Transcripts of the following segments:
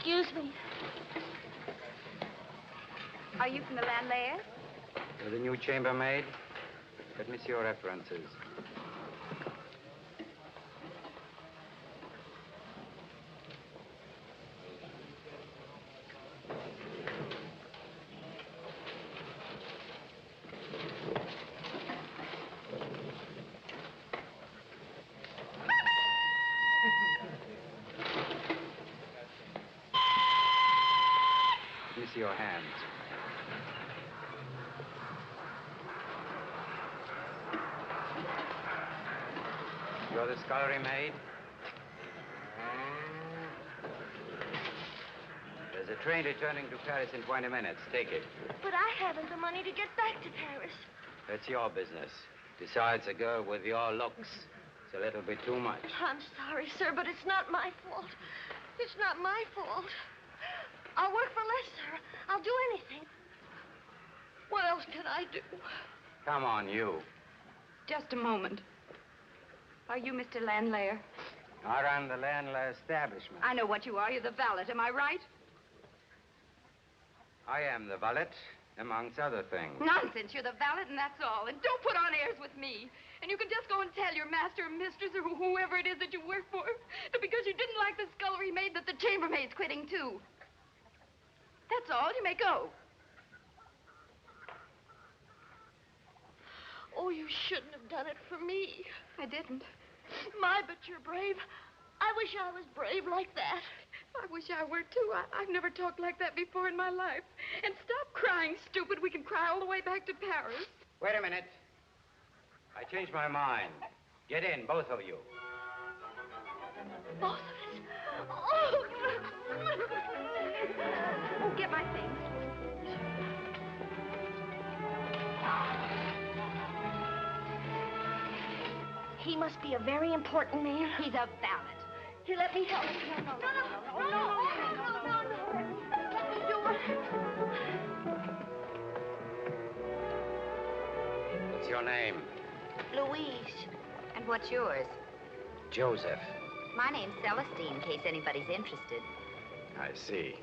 Excuse me. Are you from the Lanlaire? You're the new chambermaid? Let me see your references. Let me see your hands. You're the scullery maid? There's a train returning to Paris in 20 minutes. Take it. But I haven't the money to get back to Paris. That's your business. Besides, a girl with your looks, it's a little bit too much. I'm sorry, sir, but it's not my fault. It's not my fault. I'll work for less, sir. I'll do anything. What else can I do? Come on, you. Just a moment. Are you Mr. Lanlaire? I run the Lanlaire establishment. I know what you are. You're the valet. Am I right? I am the valet, amongst other things. Nonsense. You're the valet, and that's all. And don't put on airs with me. And you can just go and tell your master or mistress or whoever it is that you work for that because you didn't like the scullery maid that the chambermaid's quitting, too. That's all. You may go. Oh, you shouldn't have done it for me. I didn't. My, but you're brave. I wish I was brave like that. I wish I were, too. I've never talked like that before in my life. And stop crying, stupid. We can cry all the way back to Paris. Wait a minute. I changed my mind. Get in, both of you. Both of us? Oh! Oh, get my things. He must be a very important man. He's a valet. Here, let me help. No. Let me do it. What's your name? Louise. And what's yours? Joseph. My name's Celestine, in case anybody's interested. I see.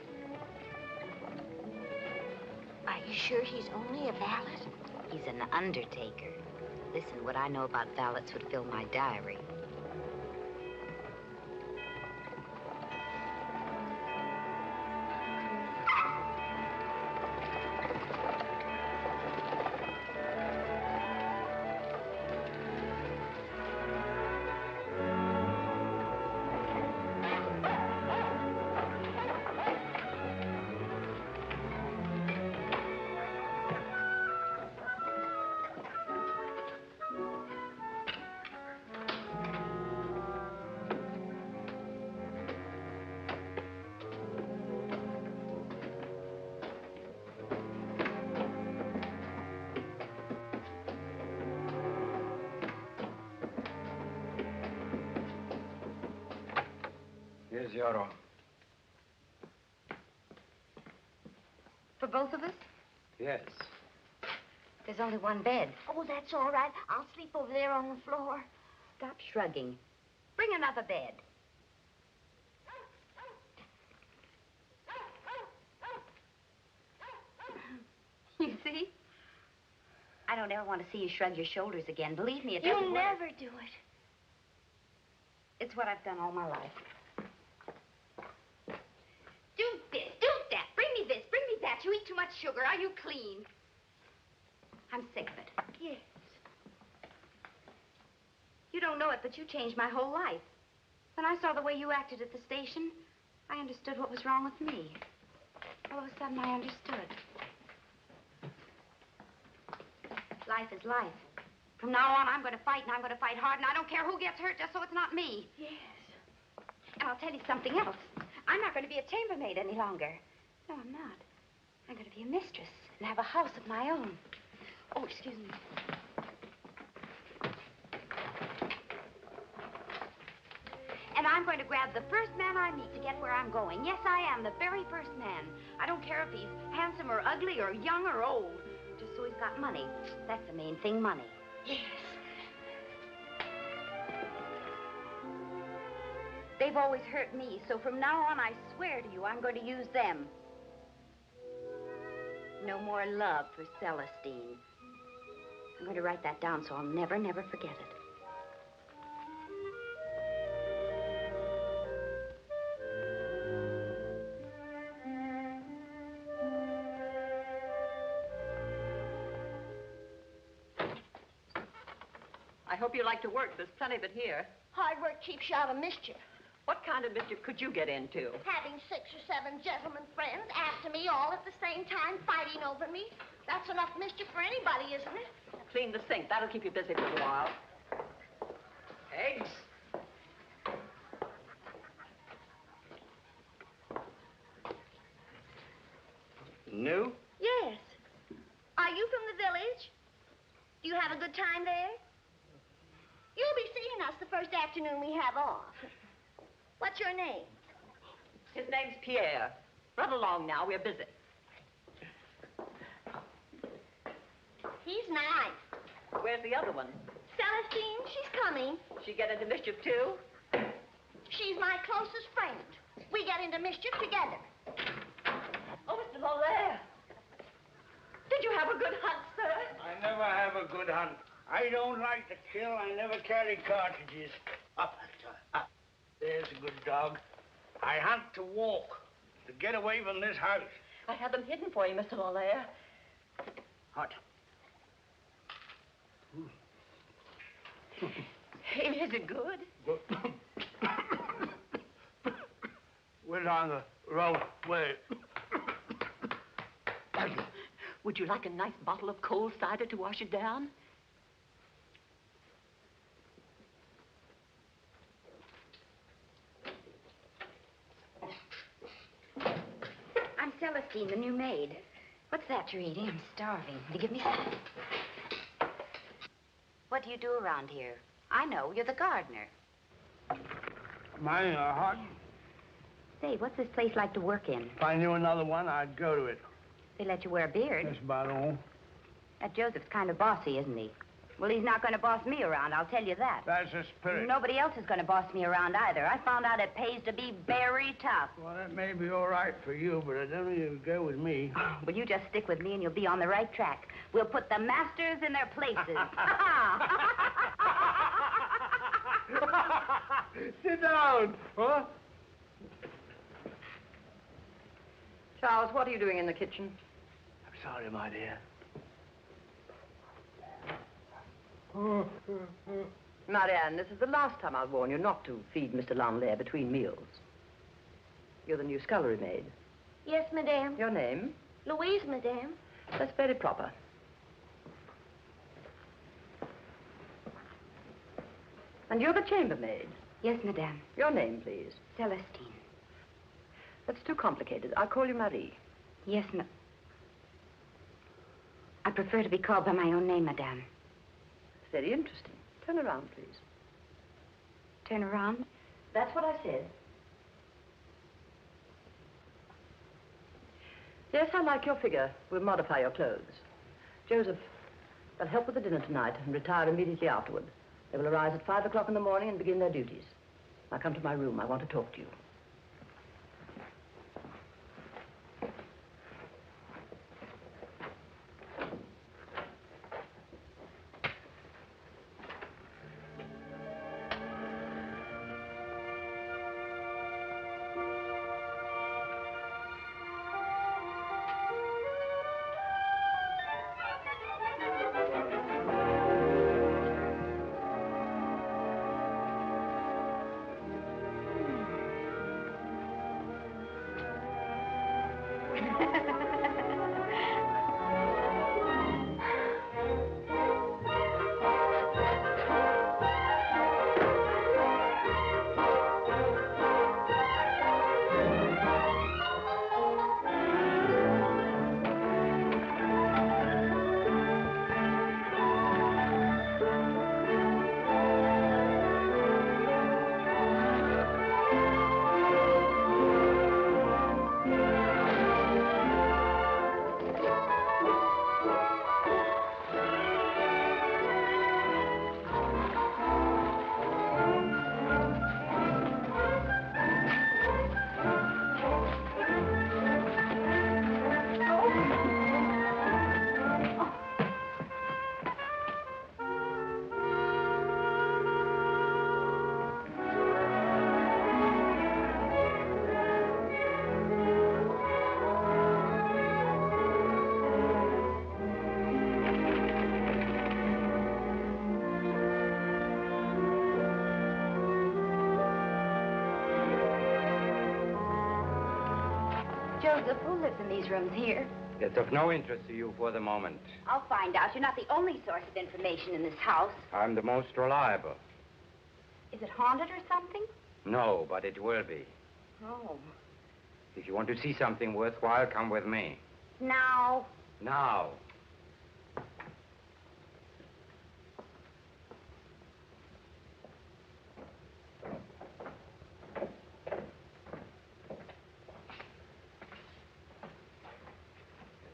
Are you sure he's only a valet? He's an undertaker. Listen, what I know about valets would fill my diary. Here's your room. For both of us? Yes. There's only one bed. Oh, that's all right. I'll sleep over there on the floor. Stop shrugging. Bring another bed. You see? I don't ever want to see you shrug your shoulders again. Believe me, it doesn't You'll work. never do it. It's what I've done all my life. Do this, do that. Bring me this, bring me that. You eat too much sugar. Are you clean? I'm sick of it. Yes. You don't know it, but you changed my whole life. When I saw the way you acted at the station, I understood what was wrong with me. All of a sudden, I understood. Life is life. From now on, I'm going to fight, and I'm going to fight hard, and I don't care who gets hurt, just so it's not me. Yes. And I'll tell you something else. I'm not going to be a chambermaid any longer. No, I'm not. I'm going to be a mistress and have a house of my own. Oh, excuse me. And I'm going to grab the first man I meet to get where I'm going. Yes, I am, the very first man. I don't care if he's handsome or ugly or young or old. Just so he's got money. That's the main thing, money. Yes. They've always hurt me, so from now on, I swear to you, I'm going to use them. No more love for Celestine. I'm going to write that down so I'll never, never forget it. I hope you like to work. There's plenty of it here. Hard work keeps you out of mischief. What kind of mischief could you get into? Having 6 or 7 gentlemen friends after me all at the same time, fighting over me. That's enough mischief for anybody, isn't it? Clean the sink. That'll keep you busy for a while. Eggs. New? Yes. Are you from the village? Do you have a good time there? You'll be seeing us the first afternoon we have off. What's your name? His name's Pierre. Run along now. We're busy. He's nice. Where's the other one? Celestine, she's coming. She get into mischief, too? She's my closest friend. We get into mischief together. Oh, Mr. Lanlaire. Did you have a good hunt, sir? I never have a good hunt. I don't like to kill. I never carry cartridges. Up. There's a good dog. I hunt to walk, to get away from this house. I had them hidden for you, Mr. Lanlaire. Hot. Is it good? We're on the road way. Would you like a nice bottle of cold cider to wash it down? I'm Celestine, the new maid. What's that you're eating? I'm starving. Will you give me some? What do you do around here? I know, you're the gardener. Mine are hot. Say, what's this place like to work in? If I knew another one, I'd go to it. They let you wear a beard. That's about all. That Joseph's kind of bossy, isn't he? Well, he's not going to boss me around, I'll tell you that. That's the spirit. Nobody else is going to boss me around either. I found out it pays to be very tough. Well, that may be all right for you, but it don't even go with me. Well, you just stick with me and you'll be on the right track. We'll put the masters in their places. Sit down, huh? Charles, what are you doing in the kitchen? I'm sorry, my dear. Marianne, this is the last time I'll warn you not to feed Mr. Lanlaire between meals. You're the new scullery maid. Yes, madame. Your name? Louise, madame. That's very proper. And you're the chambermaid. Yes, madame. Your name, please. Celestine. That's too complicated. I'll call you Marie. Yes, I prefer to be called by my own name, madame. It's very interesting. Turn around, please. Turn around? That's what I said. Yes, I like your figure. We'll modify your clothes. Joseph, they'll help with the dinner tonight and retire immediately afterward. They will arise at 5 o'clock in the morning and begin their duties. Now come to my room. I want to talk to you. Joseph, who lives in these rooms here? It's of no interest to you for the moment. I'll find out. You're not the only source of information in this house. I'm the most reliable. Is it haunted or something? No, but it will be. Oh. If you want to see something worthwhile, come with me. Now. Now.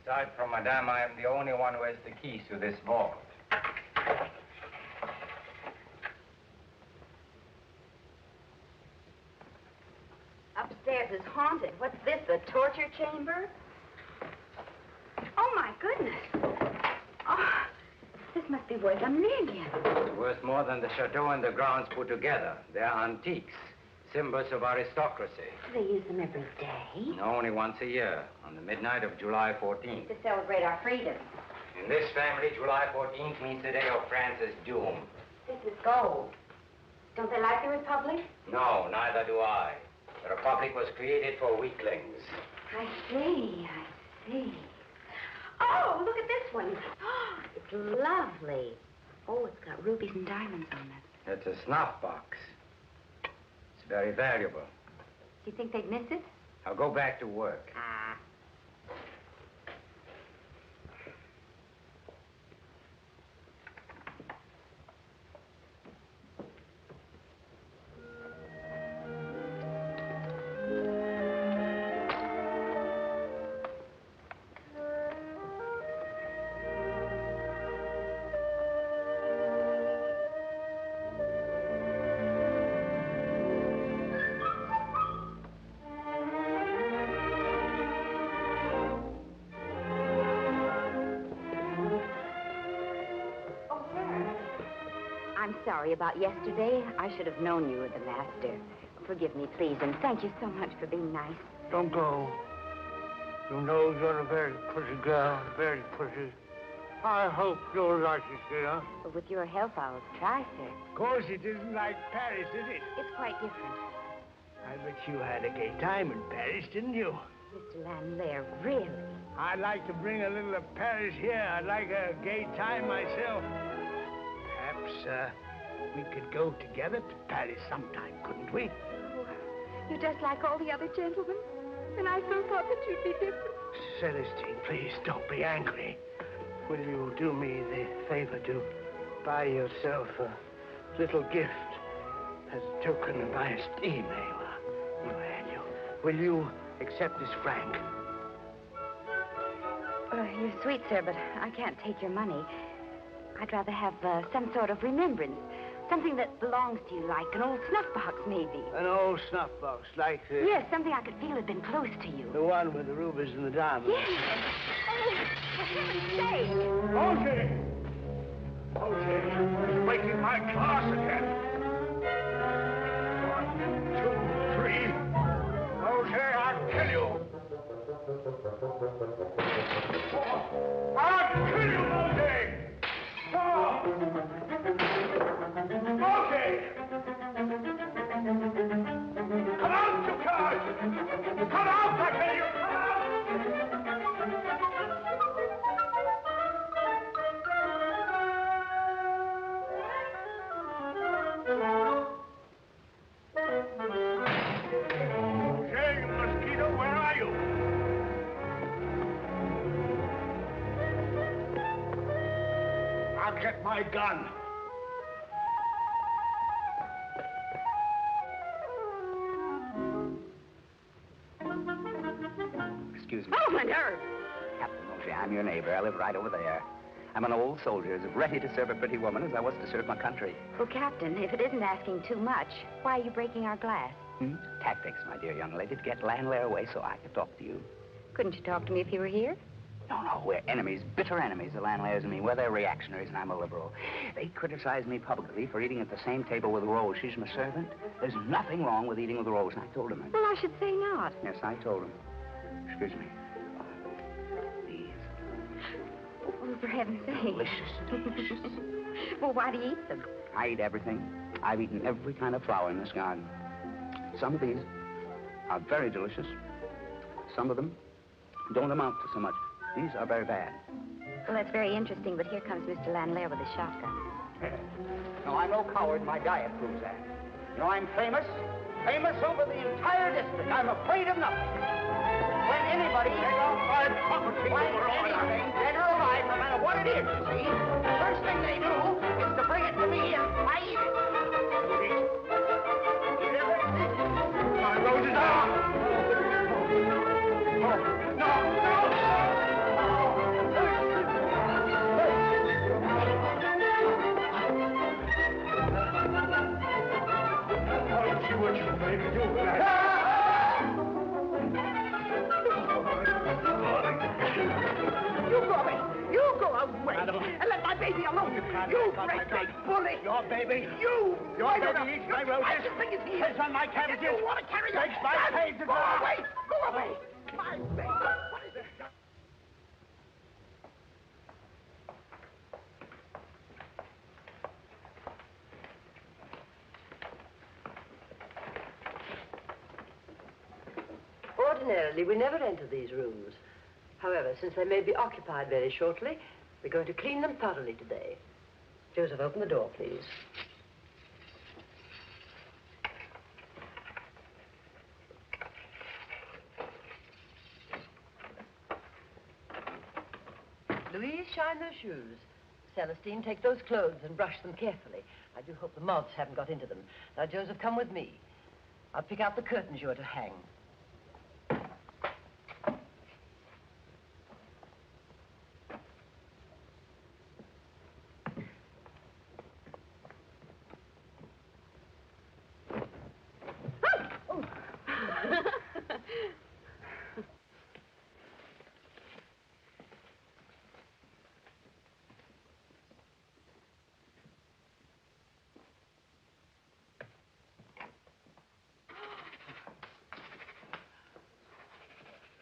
Aside from Madame, I am the only one who has the keys to this vault. Upstairs is haunted. What's this, a torture chamber? Oh, my goodness. Oh, this must be worth $1 million. It's worth more than the chateau and the grounds put together. They're antiques, symbols of aristocracy. Do they use them every day? No, only once a year, on the midnight of July 14th. To celebrate our freedom. In this family, July 14th means the day of France's doom. This is gold. Don't they like the Republic? No, neither do I. The Republic was created for weaklings. I see. Oh, look at this one. Oh, it's lovely. Oh, it's got rubies and diamonds on it. It's a snuff box. It's very valuable. Do you think they'd miss it? I'll go back to work. Ah. I'm sorry about yesterday. I should have known you were the master. Forgive me, please, and thank you so much for being nice. Don't go. You know you're a very pretty girl, very pretty. I hope you'll like it here. But with your help, I'll try, sir. Of course, it isn't like Paris, is it? It's quite different. I bet you had a gay time in Paris, didn't you? Mr. Lanlaire, really? I'd like to bring a little of Paris here. I'd like a gay time myself. Perhaps, we could go together to Paris sometime, couldn't we? Oh, you're just like all the other gentlemen. And I so thought that you'd be different. Celestine, please don't be angry. Will you do me the favor to buy yourself a little gift as a token of my esteem? Will you accept this franc? You're sweet, sir, but I can't take your money. I'd rather have some sort of remembrance. Something that belongs to you, like an old snuff box, maybe. An old snuff box, like the... Yes, something I could feel had been close to you. The one with the rubies and the diamonds. Yes. Oh, for heaven's sake. Mauger! Mauger, he's breaking my glass again. 1, 2, 3. Mauger, I'll kill you. I'll kill you, Mauger! Okay! Come out, you cowards! Come out, I tell you! Come out! Okay, you mosquito, where are you? I'll get my gun. Excuse me. Oh, my nerves. Captain Mauger, I'm your neighbor. I live right over there. I'm an old soldier, as ready to serve a pretty woman as I was to serve my country. Well, Captain, if it isn't asking too much, why are you breaking our glass? Tactics, my dear young lady, to get Lanlaire away so I could talk to you. Couldn't you talk to me if you were here? No, we're enemies, bitter enemies, the Lanlairs and me. We're their reactionaries, and I'm a liberal. They criticize me publicly for eating at the same table with Rose. She's my servant. There's nothing wrong with eating with Rose, and I told him. Well, I should say not. Yes, I told him. Excuse me. These. Oh, for heaven's sake. Delicious. Well, why do you eat them? I eat everything. I've eaten every kind of flower in this garden. Some of these are very delicious. Some of them don't amount to so much. These are very bad. Well, that's very interesting, but here comes Mr. Lanlaire with a shotgun. No, I'm no coward. My diet proves that. You know, I'm famous. Famous over the entire district. I'm afraid of nothing. When anybody... When anything, dead or alive, no matter what it is, you see, the first thing they do is to bring it to me and I eat it. My rose is on. What you made me do? You go away. And let my baby alone. You great big bully. Your baby? You. Your baby eats my roses. Piss on my cabbages. You want to carry Takes my caves and Go away. Go away. My baby. What is this? Ordinarily, we never enter these rooms. However, since they may be occupied very shortly, we're going to clean them thoroughly today. Joseph, open the door, please. Louise, shine those shoes. Celestine, take those clothes and brush them carefully. I do hope the moths haven't got into them. Now, Joseph, come with me. I'll pick out the curtains you are to hang.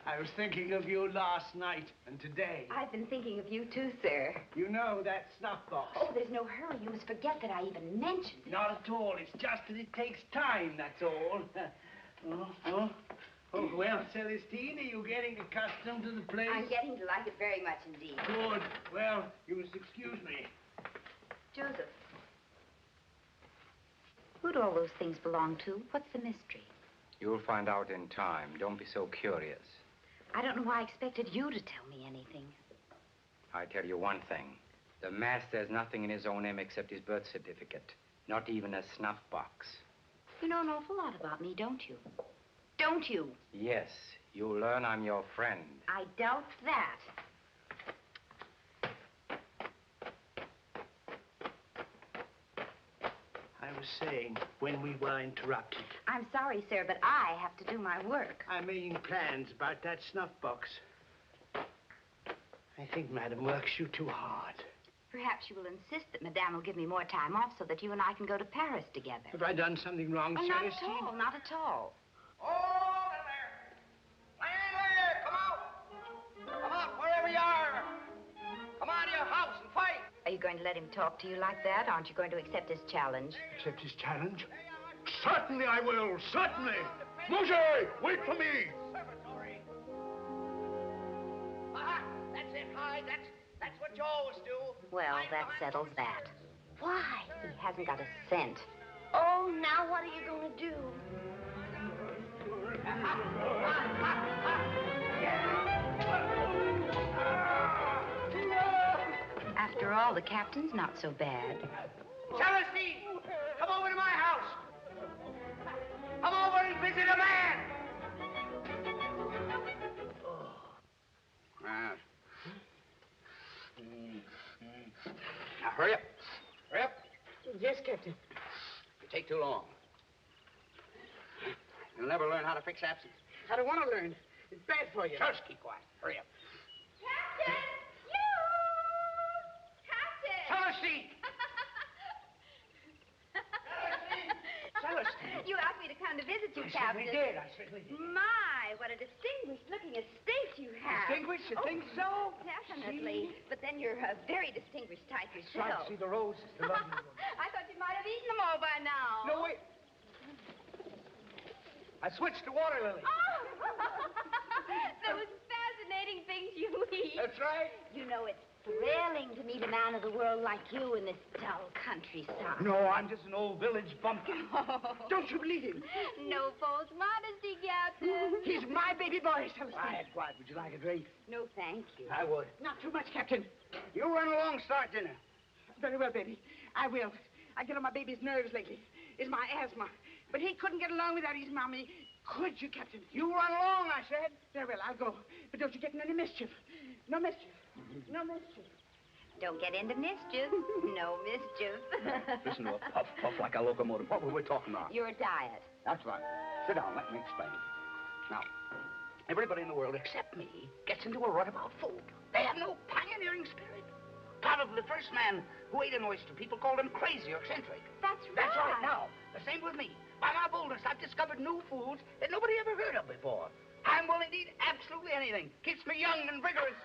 I was thinking of you last night and today. I've been thinking of you too, sir. You know that snuff box. Oh, there's no hurry. You must forget that I even mentioned it. Not at all. It's just that it takes time, that's all. Oh, well, Celestine, are you getting accustomed to the place? I'm getting to like it very much indeed. Good. Well, you must excuse me. Joseph, who do all those things belong to? What's the mystery? You'll find out in time. Don't be so curious. I don't know why I expected you to tell me anything. I tell you one thing. The master has nothing in his own name except his birth certificate. Not even a snuff box. You know an awful lot about me, don't you? Don't you? Yes, you'll learn I'm your friend. I doubt that. I was saying, when we were interrupted, I'm sorry, sir, but I have to do my work. I'm making plans about that snuff box. I think Madame works you too hard. Perhaps you will insist that Madame will give me more time off so that you and I can go to Paris together. Have I done something wrong, Oh, not at Celestine? all, not at all. Oh, Lanlaire, come out! Come out, wherever you are! Come out of your house and fight! Are you going to let him talk to you like that? Aren't you going to accept his challenge? Accept his challenge? Certainly I will, certainly. Mauger, wait for me. Aha, that's it, Hyde. That's what you always do. Well, that settles that. Why? He hasn't got a cent. Oh, now what are you going to do? After all, the captain's not so bad. Celestine, come over to my house. Come over and visit a man. Now, hurry up. Hurry up. Yes, Captain. You take too long. You'll never learn how to fix absence. I don't want to learn. It's bad for you. Just keep quiet. Hurry up. Captain! You! Captain! Celestine! Celestine. You asked me to come to visit you, I Captain. certainly did. My, what a distinguished-looking estate you have. Distinguished? You think so? Definitely. But then you're a very distinguished type yourself. See the roses, the lovely ones. I thought you might have eaten them all by now. No, wait. I switched to water lily. Oh! That's right. You know, it's thrilling to meet a man of the world like you in this dull countryside. No, I'm just an old village bumpkin. Don't you believe him? No false modesty, Captain. He's my baby boy, Celestine. Quiet. Would you like a drink? No, thank you. I would. Not too much, Captain. You run along, start dinner. Very well, baby. I will. I get on my baby's nerves lately. It's my asthma. But he couldn't get along without his mommy. Could you, Captain? You run along, I said. Very well, I'll go. But don't you get in any mischief. No mischief. No mischief. Don't get into mischief. No mischief. Listen to a puff like a locomotive. What were we talking about? Your diet. That's right. Sit down, let me explain. Now, everybody in the world except me gets into a rut about food. They have no pioneering spirit. Probably the first man who ate an oyster, people called him crazy or eccentric. That's right. That's right. Now, the same with me. By my boldness, I've discovered new foods that nobody ever heard of before. I'm willing to eat absolutely anything. Keeps me young and vigorous.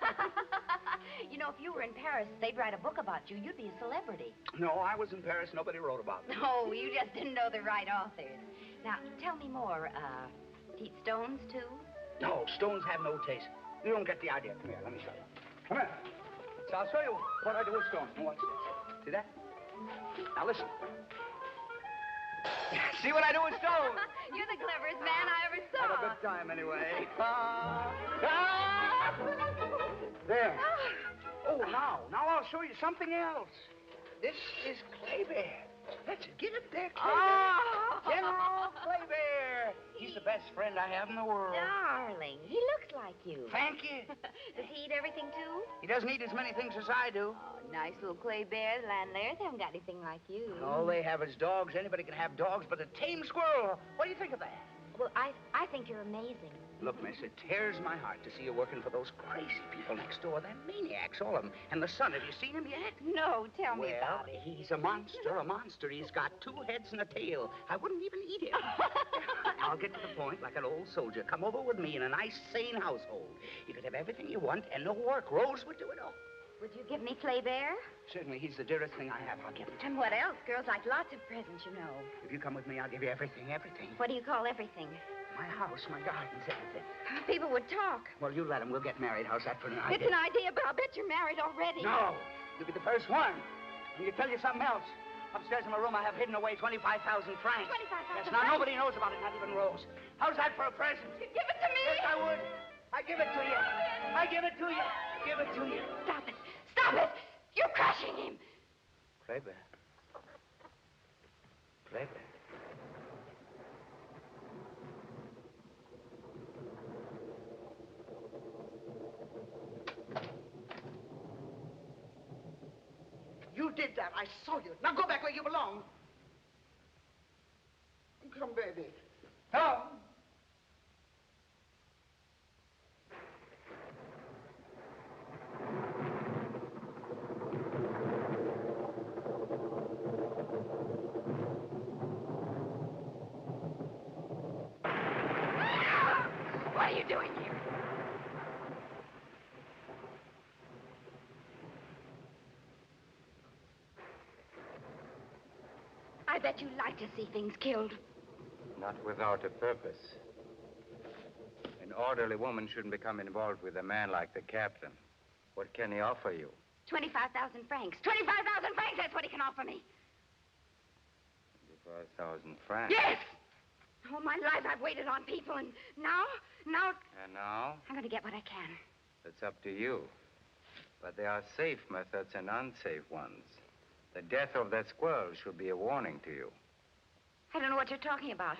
You know, if you were in Paris, they'd write a book about you. You'd be a celebrity. No, I was in Paris. Nobody wrote about me. No, you just didn't know the right authors. Now, tell me more. Eat stones, too? No, stones have no taste. You don't get the idea. Come here, let me show you. Come here. So I'll show you what I do with stones. Now watch this. See that? Now listen. See what I do with stones? You're the cleverest man I ever saw. Have a good time, anyway. There. Oh, now I'll show you something else. This is Clay Bear. Let's get up there, Clay Bear. General Clay Bear. He's the best friend I have in the world. Darling, he looks like you. Thank you. Does he eat everything, too? He doesn't eat as many things as I do. Oh, nice little Clay Bear. The Lanlairs haven't got anything like you. All they have is dogs. Anybody can have dogs, but a tame squirrel. What do you think of that? Well, I think you're amazing. Look, miss, it tears my heart to see you working for those crazy people next door. They're maniacs, all of them. And the son, have you seen him yet? No, tell me Well, about it. he's a monster. He's got 2 heads and a tail. I wouldn't even eat him. I'll get to the point like an old soldier. Come over with me in a nice, sane household. You could have everything you want and no work. Rose would do it all. Would you give me Clay Bear? Certainly, he's the dearest thing I have. I'll give him to you. And what else? Girls like lots of presents, you know. If you come with me, I'll give you everything. What do you call everything? My house, my gardens, everything. People would talk. Well, you let them. We'll get married. How's that for an idea? It's an idea, but I'll bet you're married already. No. You'll be the first one. And you tell you something else. Upstairs in my room, I have hidden away 25,000 francs. 25,000 Yes, now nobody knows about it, not even Rose. How's that for a present? Give it to me. Yes, I would. I give it to you. I give it to you. Give it to you. Stop it. Stop it. You're crushing him. Clay Bear. Clay Bear. You did that. I saw you. Now go back where you belong. Come, baby. Come. What are you doing here? I bet you like to see things killed. Not without a purpose. An orderly woman shouldn't become involved with a man like the captain. What can he offer you? 25,000 francs. 25,000 francs, that's what he can offer me. 25,000 francs? Yes! All my life I've waited on people, and now... And now? I'm going to get what I can. It's up to you. But there are safe methods and unsafe ones. The death of that squirrel should be a warning to you. I don't know what you're talking about.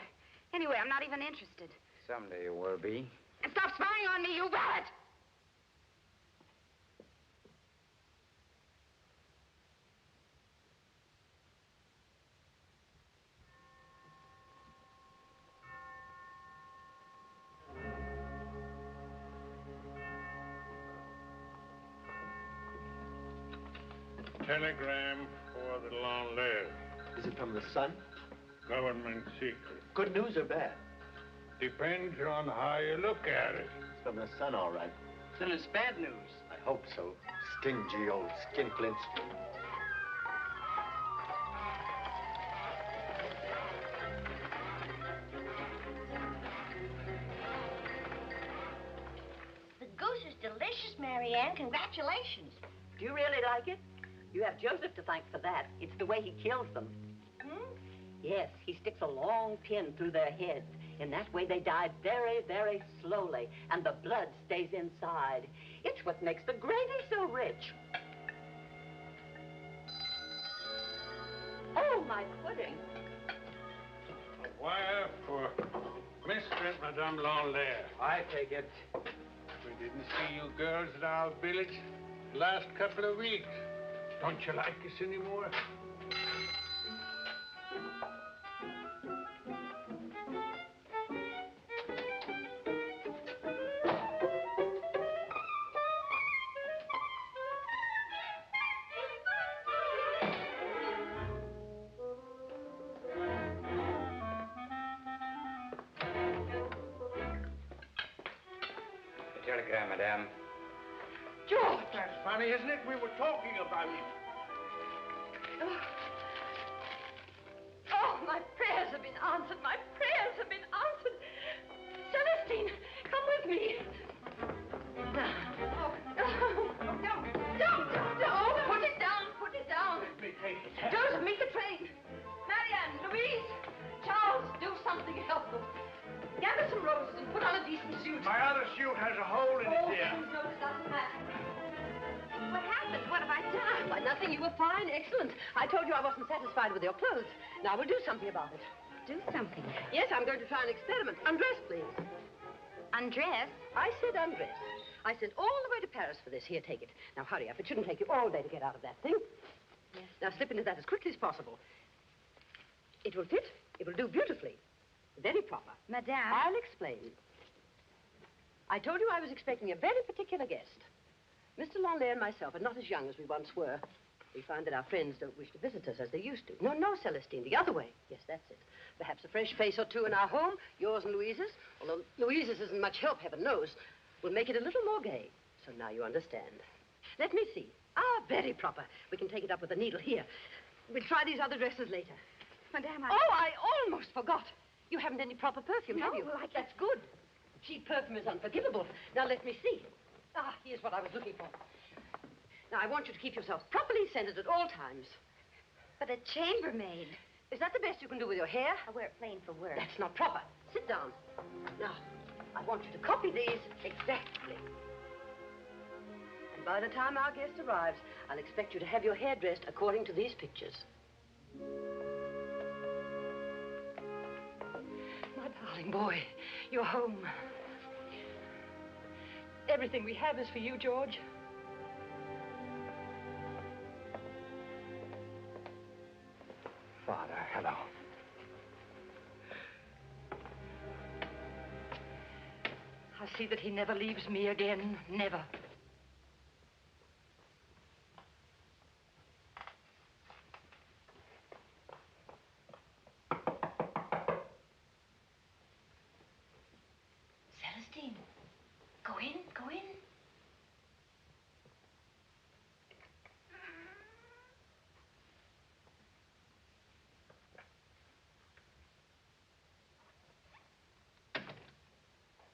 Anyway, I'm not even interested. Someday you will be. And stop spying on me, you valet! Telegram for the Lanlaire. Is it from the Sun? Government secret. Good news or bad? Depends on how you look at it. It's from the Sun, all right. Then it's bad news. I hope so. Stingy old skinflints. The goose is delicious, Mary Mary Ann. Congratulations. Do you really like it? You have Joseph to thank for that. It's the way he kills them. Yes, he sticks a long pin through their heads. In that way, they die very, very slowly, and the blood stays inside. It's what makes the gravy so rich. Oh, my pudding. A wire for Mr. and Madame Lanlaire. I take it. We didn't see you girls at our village the last couple of weeks. Don't you like us anymore? Telegram, madame. George! That's funny, isn't it? We were talking about it. Oh, my prayers have been answered. My prayers have been answered. Celestine, come with me. Don't. Put it down. Put it down. Let me take it. Joseph, meet the train. Marianne, Louise, Charles, do something. Help them. Gather some roses and put on a decent suit. My other suit has a hole in it, dear. No, it doesn't matter. What happened? What have I done? Why, nothing. You were fine. Excellent. I told you I wasn't satisfied with your clothes. Now we'll do something about it. Do something. Yes, I'm going to try an experiment. Undress, please. Undress? I said undress. I sent all the way to Paris for this. Here, take it. Now, hurry up. It shouldn't take you all day to get out of that thing. Yes. Now, slip into that as quickly as possible. It will fit. It will do beautifully. Very proper. Madame. I'll explain. I told you I was expecting a very particular guest. Mr. Lanlaire and myself are not as young as we once were. We find that our friends don't wish to visit us as they used to. No, Celestine, the other way. Yes, that's it. Perhaps a fresh face or two in our home, yours and Louise's, although Louise's isn't much help, heaven knows, will make it a little more gay. So now you understand. Let me see. Ah, very proper. We can take it up with a needle here. We'll try these other dresses later. Madame, Oh, I almost forgot. You haven't any proper perfume, have you? No, I That's good. Cheap perfume is unforgivable. Now, let me see. Ah, here's what I was looking for. Now, I want you to keep yourself properly scented at all times. but a chambermaid. Is that the best you can do with your hair? I wear it plain for work. That's not proper. Sit down. Now, I want you to copy these exactly. And by the time our guest arrives, I'll expect you to have your hair dressed according to these pictures. My darling boy, you're home. Everything we have is for you, George. Father, hello. I'll see that he never leaves me again. Never. Celestine, go in, go in.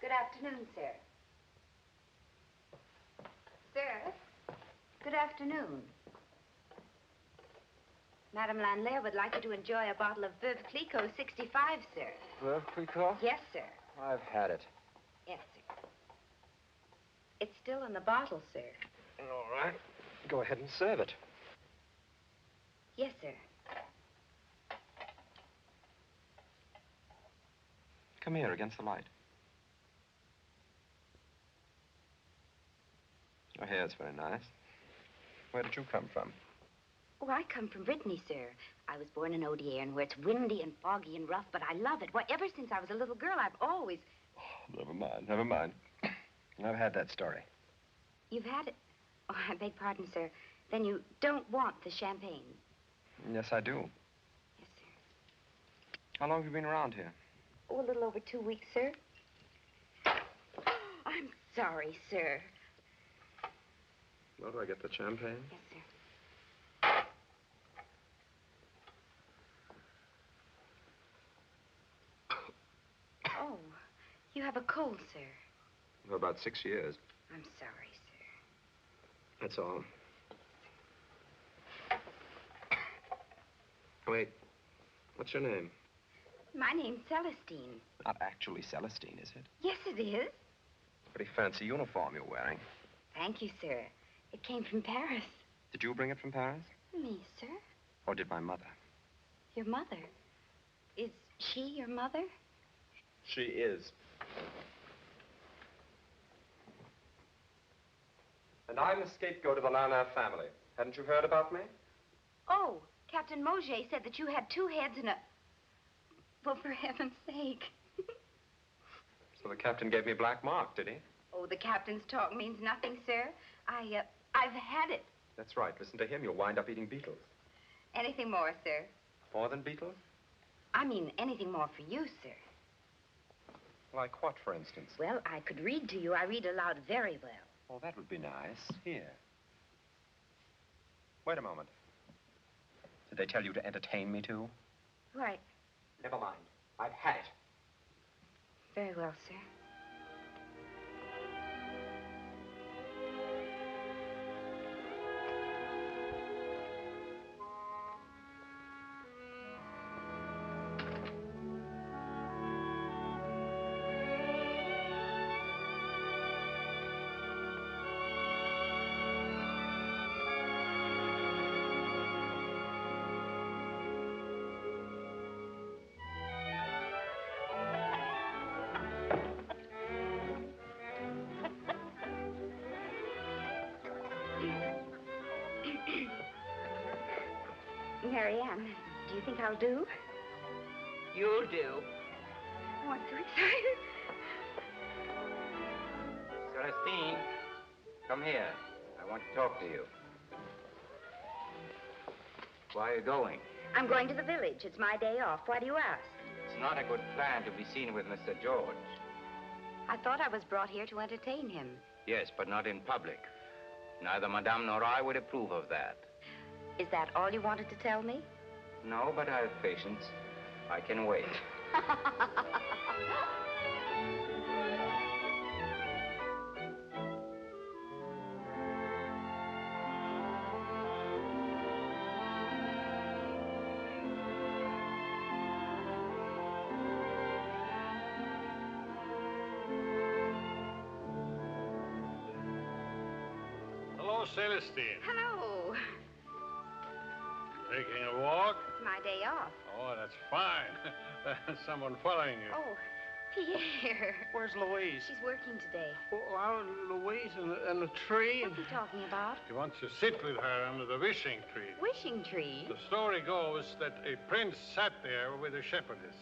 Good afternoon, sir. Sir, good afternoon. Madame Lanlaire would like you to enjoy a bottle of Veuve Clicquot 65, sir. Veuve Clicquot? Yes, sir. I've had it. Yes, sir. It's still in the bottle, sir. All right. Go ahead and serve it. Yes, sir. Come here against the light. Your hair's very nice. Where did you come from? Oh, I come from Brittany, sir. I was born in Odierne, where it's windy and foggy and rough, but I love it. Why, ever since I was a little girl, I've always... Oh, never mind, never mind. I've had that story. You've had it? Oh, I beg pardon, sir. Then you don't want the champagne? Yes, I do. Yes, sir. How long have you been around here? Oh, a little over 2 weeks, sir. I'm sorry, sir. Well, do I get the champagne? Yes, sir. Oh, you have a cold, sir. For about 6 years. I'm sorry, sir. That's all. Wait, what's your name? My name's Celestine. Not actually Celestine, is it? Yes, it is. Pretty fancy uniform you're wearing. Thank you, sir. It came from Paris. Did you bring it from Paris? Me, sir? Or did my mother? Your mother? Is she your mother? She is. And I'm the scapegoat of the Lanlaire family. Hadn't you heard about me? Oh, Captain Mauger said that you had 2 heads and a... Well, for heaven's sake. So the captain gave me black mark, did he? Oh, the captain's talk means nothing, sir. I've had it. That's right. Listen to him. You'll wind up eating beetles. Anything more, sir? More than beetles? I mean, anything more for you, sir. Like what, for instance? Well, I could read to you. I read aloud very well. Oh, that would be nice. Here. Wait a moment. Did they tell you to entertain me, too? Right. Never mind. I've had it. Very well, sir. Marianne, do you think I'll do? You'll do. Oh, I'm so excited. Celestine, come here. I want to talk to you. Why are you going? I'm going to the village. It's my day off. Why do you ask? It's not a good plan to be seen with Mr. George. I thought I was brought here to entertain him. Yes, but not in public. Neither Madame nor I would approve of that. Is that all you wanted to tell me? No, but I have patience. I can wait. Hello, Celestine. Hello. Taking a walk? It's my day off. Oh, that's fine. Someone following you. Oh, Pierre. Where's Louise? She's working today. Oh, Louise and the tree. What's he talking about? He wants to sit with her under the wishing tree. Wishing tree? The story goes that a prince sat there with a shepherdess,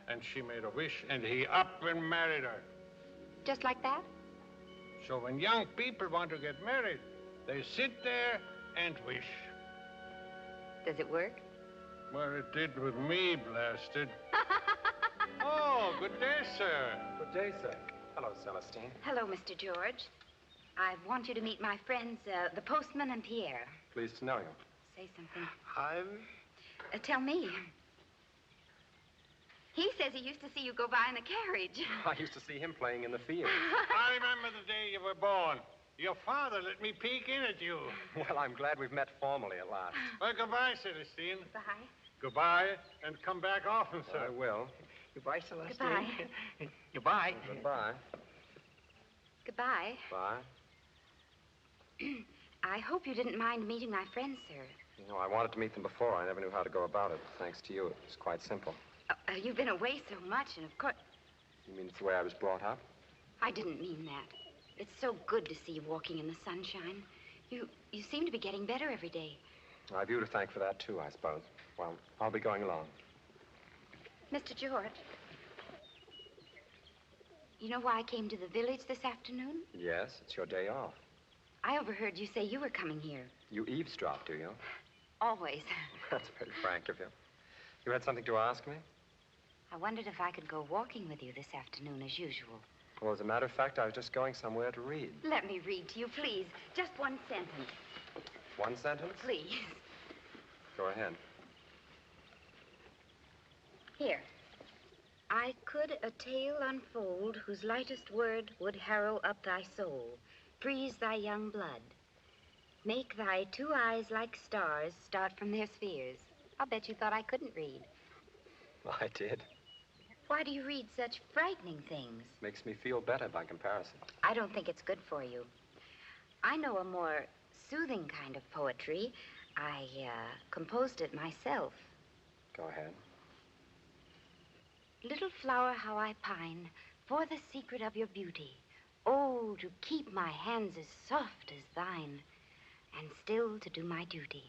and she made a wish, and he up and married her. Just like that? So when young people want to get married, they sit there and wish. Does it work? Well, it did with me, blasted. Oh, good day, sir. Good day, sir. Hello, Celestine. Hello, Mr. George. I want you to meet my friends, the postman and Pierre. Pleased to know you. Say something. I'm... Tell me. He says he used to see you go by in a carriage. I used to see him playing in the field. I remember the day you were born. Your father let me peek in at you. Well, I'm glad we've met formally at last. Well, goodbye, Celestine. Bye. Goodbye, and come back often, sir. I will. Goodbye, Celestine. Goodbye. Goodbye. Goodbye. Goodbye. Bye. I hope you didn't mind meeting my friends, sir. You know, I wanted to meet them before. I never knew how to go about it. Thanks to you, it was quite simple. You've been away so much, and of course... You mean it's the way I was brought up? I didn't mean that. It's so good to see you walking in the sunshine. You seem to be getting better every day. I've you to thank for that, too, I suppose. Well, I'll be going along. Mr. George, you know why I came to the village this afternoon? Yes, it's your day off. I overheard you say you were coming here. You eavesdrop, do you? Always. That's very frank of you. You had something to ask me? I wondered if I could go walking with you this afternoon as usual. Well, as a matter of fact, I was just going somewhere to read. Let me read to you, please. Just one sentence. One sentence? Please. Go ahead. Here. I could a tale unfold whose lightest word would harrow up thy soul, freeze thy young blood. Make thy two eyes like stars start from their spheres. I'll bet you thought I couldn't read. Well, I did. Why do you read such frightening things? Makes me feel better by comparison. I don't think it's good for you. I know a more soothing kind of poetry. I composed it myself. Go ahead. Little flower, how I pine for the secret of your beauty. Oh, to keep my hands as soft as thine, and still to do my duty.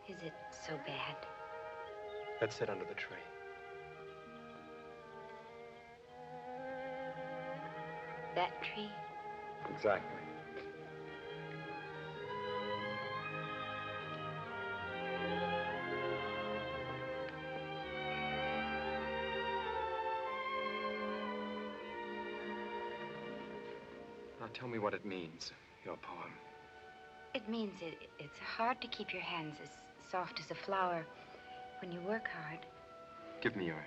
Is it so bad? Let's sit under the tree. That tree? Exactly. Now tell me what it means, your poem. It means it's hard to keep your hands as soft as a flower when you work hard. Give me your hand.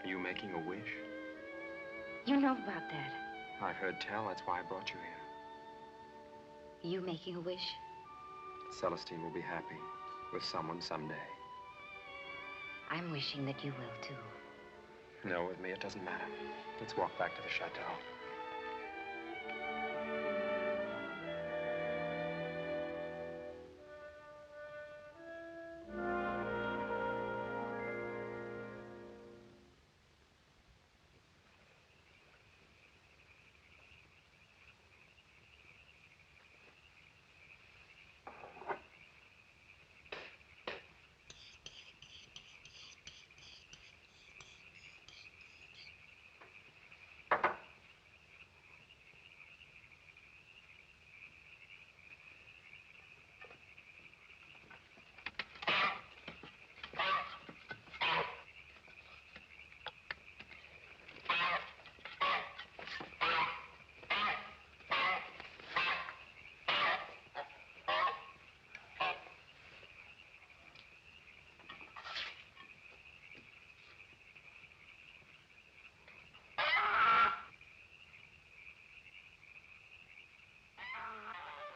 Are you making a wish? You know about that. I've heard tell. That's why I brought you here. Are you making a wish? Celestine will be happy with someone someday. I'm wishing that you will, too. No, with me, it doesn't matter. Let's walk back to the chateau.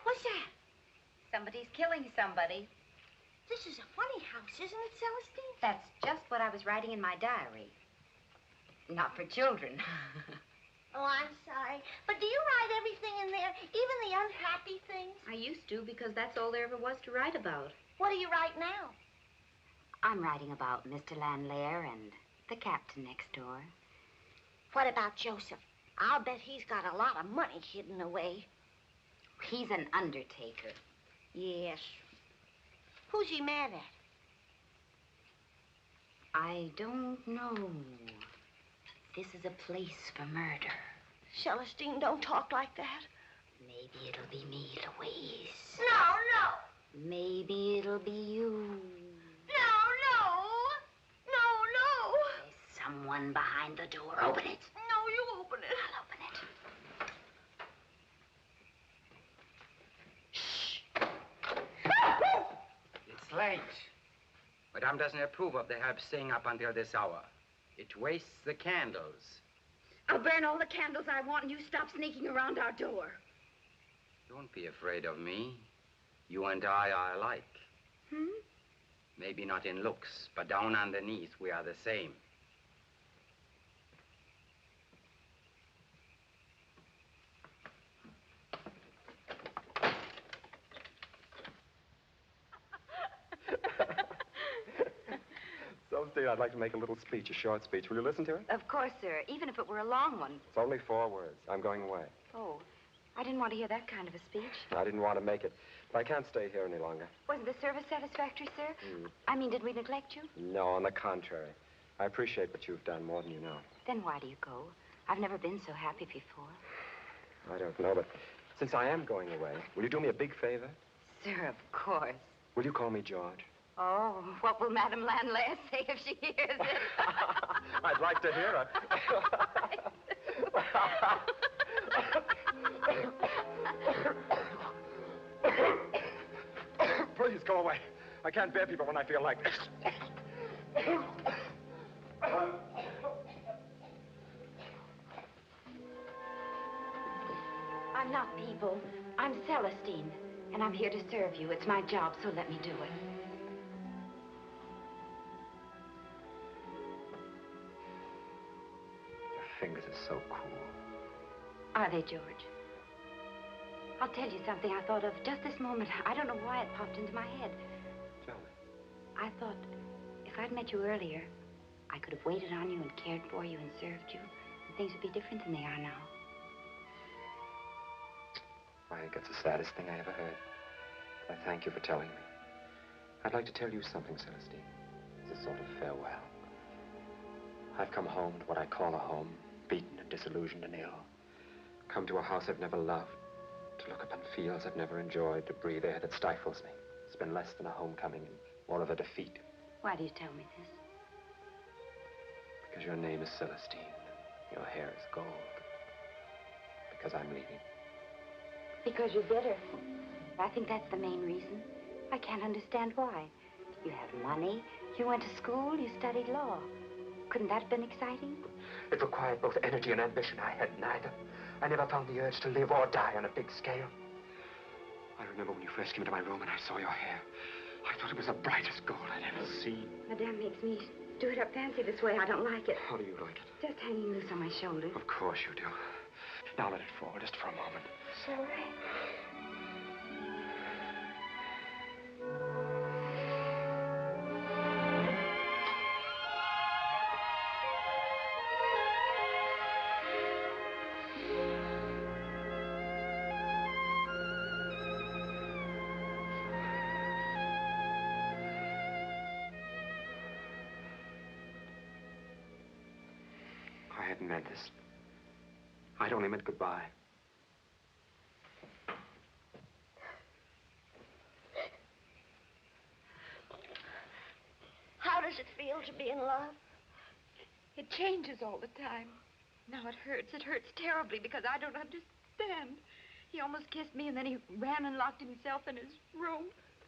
What's that? Somebody's killing somebody. This is a funny house, isn't it, Celestine? That's just what I was writing in my diary. Not for children. Oh, I'm sorry. But do you write everything in there, even the unhappy things? I used to, because that's all there ever was to write about. What do you write now? I'm writing about Mr. Lanlaire and the captain next door. What about Joseph? I'll bet he's got a lot of money hidden away. He's an undertaker. Yes. Who's he mad at? I don't know. This is a place for murder. Celestine, don't talk like that. Maybe it'll be me, Louise. No, no. Maybe it'll be you. No, no. No, no. There's someone behind the door. Open it. No, you open it. I'll open it. It's late. Madame doesn't approve of the help staying up until this hour. It wastes the candles. I'll burn all the candles I want and you stop sneaking around our door. Don't be afraid of me. You and I are alike. Maybe not in looks, but down underneath, we are the same. Celestine, I'd like to make a little speech, a short speech. Will you listen to it? Of course, sir, even if it were a long one. It's only 4 words. I'm going away. Oh, I didn't want to hear that kind of a speech. I didn't want to make it, but I can't stay here any longer. Wasn't the service satisfactory, sir? I mean, did we neglect you? No, on the contrary. I appreciate what you've done more than you know. Then why do you go? I've never been so happy before. I don't know, but since I am going away, will you do me a big favor? Sir, of course. Will you call me George? Oh, what will Madame Lanlaire say if she hears it? I'd like to hear it. Please go away. I can't bear people when I feel like this. I'm not Peebles. I'm Celestine, and I'm here to serve you. It's my job, so let me do it. Your fingers are so cool. Are they, George? I'll tell you something I thought of just this moment. I don't know why it popped into my head. Tell me. I thought if I'd met you earlier, I could have waited on you and cared for you and served you, and things would be different than they are now. I think it's the saddest thing I ever heard. I thank you for telling me. I'd like to tell you something, Celestine. It's a sort of farewell. I've come home to what I call a home, beaten and disillusioned and ill. Come to a house I've never loved, to look upon fields I've never enjoyed, to breathe air that stifles me. It's been less than a homecoming and more of a defeat. Why do you tell me this? Because your name is Celestine. Your hair is gold. Because I'm leaving. Because you're bitter. I think that's the main reason. I can't understand why. You have money, you went to school, you studied law. Couldn't that have been exciting? It required both energy and ambition. I had neither. I never found the urge to live or die on a big scale. I remember when you first came into my room and I saw your hair. I thought it was the brightest gold I'd ever seen. Madame makes me do it up fancy this way. I don't like it. How do you like it? Just hanging loose on my shoulders. Of course you do. Now let it fall, just for a moment. Shall I? I hadn't meant this. I'd only meant goodbye. How does it feel to be in love? It changes all the time. Now it hurts. It hurts terribly because I don't understand. He almost kissed me and then he ran and locked himself in his room.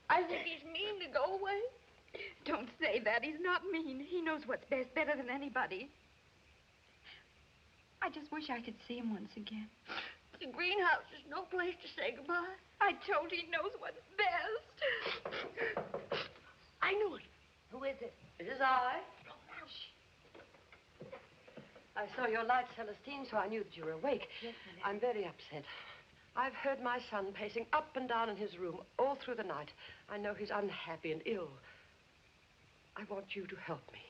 I think he's mean to go away. Don't say that. He's not mean. He knows what's best better than anybody. I just wish I could see him once again. The greenhouse is no place to say goodbye. I told you he knows what's best. I knew it. Who is it? It is I. I saw your light, Celestine, so I knew that you were awake. Yes, madame. I'm very upset. I've heard my son pacing up and down in his room all through the night. I know he's unhappy and ill. I want you to help me.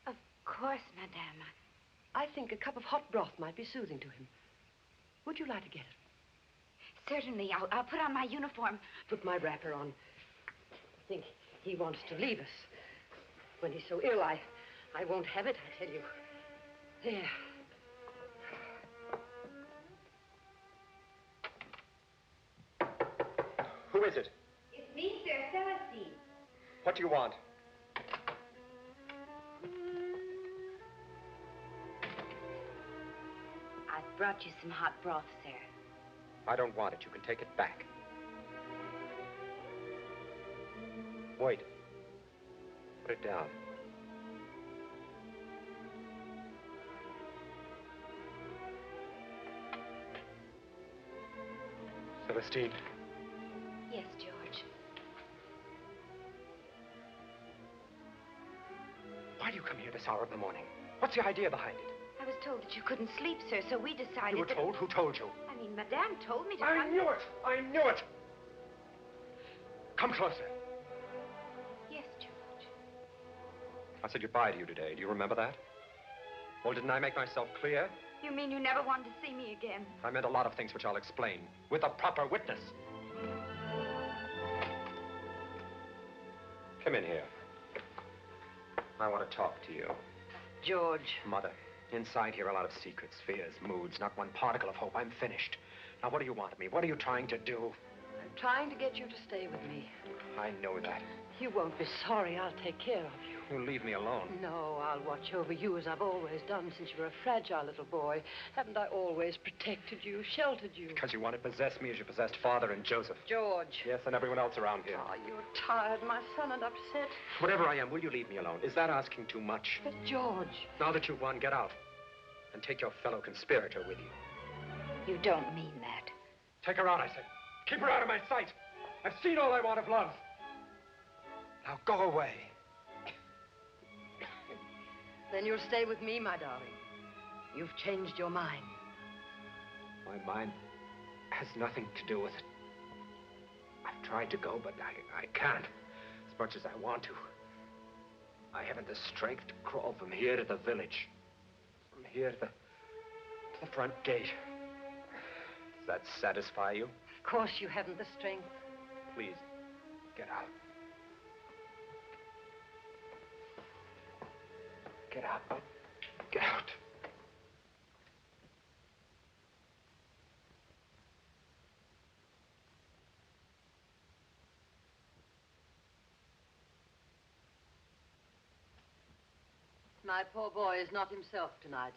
Of course, madame. I think a cup of hot broth might be soothing to him. Would you like to get it? Certainly. I'll put on my uniform. Put my wrapper on. I think he wants to leave us. When he's so ill, I won't have it, I tell you. There. Who is it? It's me, sir, Celestine. What do you want? I've brought you some hot broth, sir. I don't want it. You can take it back. Wait. Put it down. Celestine. Yes, George. Why do you come here this hour of the morning? What's the idea behind it? I was told that you couldn't sleep, sir, so we decided You were that... told? Who told you? I mean, Madame told me to I come... knew it! I knew it! Come closer. Yes, George. I said goodbye to you today. Do you remember that? Well, didn't I make myself clear? You mean you never wanted to see me again? I meant a lot of things which I'll explain, with a proper witness. Come in here. I want to talk to you. George. Mother, inside here a lot of secrets, fears, moods, not one particle of hope. I'm finished. Now, what do you want of me? What are you trying to do? I'm trying to get you to stay with me. I know that. You won't be sorry. I'll take care of you. You'll leave me alone. No, I'll watch over you as I've always done since you were a fragile little boy. Haven't I always protected you, sheltered you? Because you want to possess me as you possessed Father and Joseph. George. Yes, and everyone else around here. Oh, you're tired, my son, and upset. Whatever I am, will you leave me alone? Is that asking too much? But, George... Now that you've won, get out. And take your fellow conspirator with you. You don't mean that. Take her out, I said. Keep her out of my sight. I've seen all I want of love. Now go away. Then you'll stay with me, my darling. You've changed your mind. My mind has nothing to do with it. I've tried to go, but I can't, as much as I want to. I haven't the strength to crawl from here to the village. From here to the front gate. Does that satisfy you? Of course you haven't the strength. Please, get out. Get out. Get out. My poor boy is not himself tonight,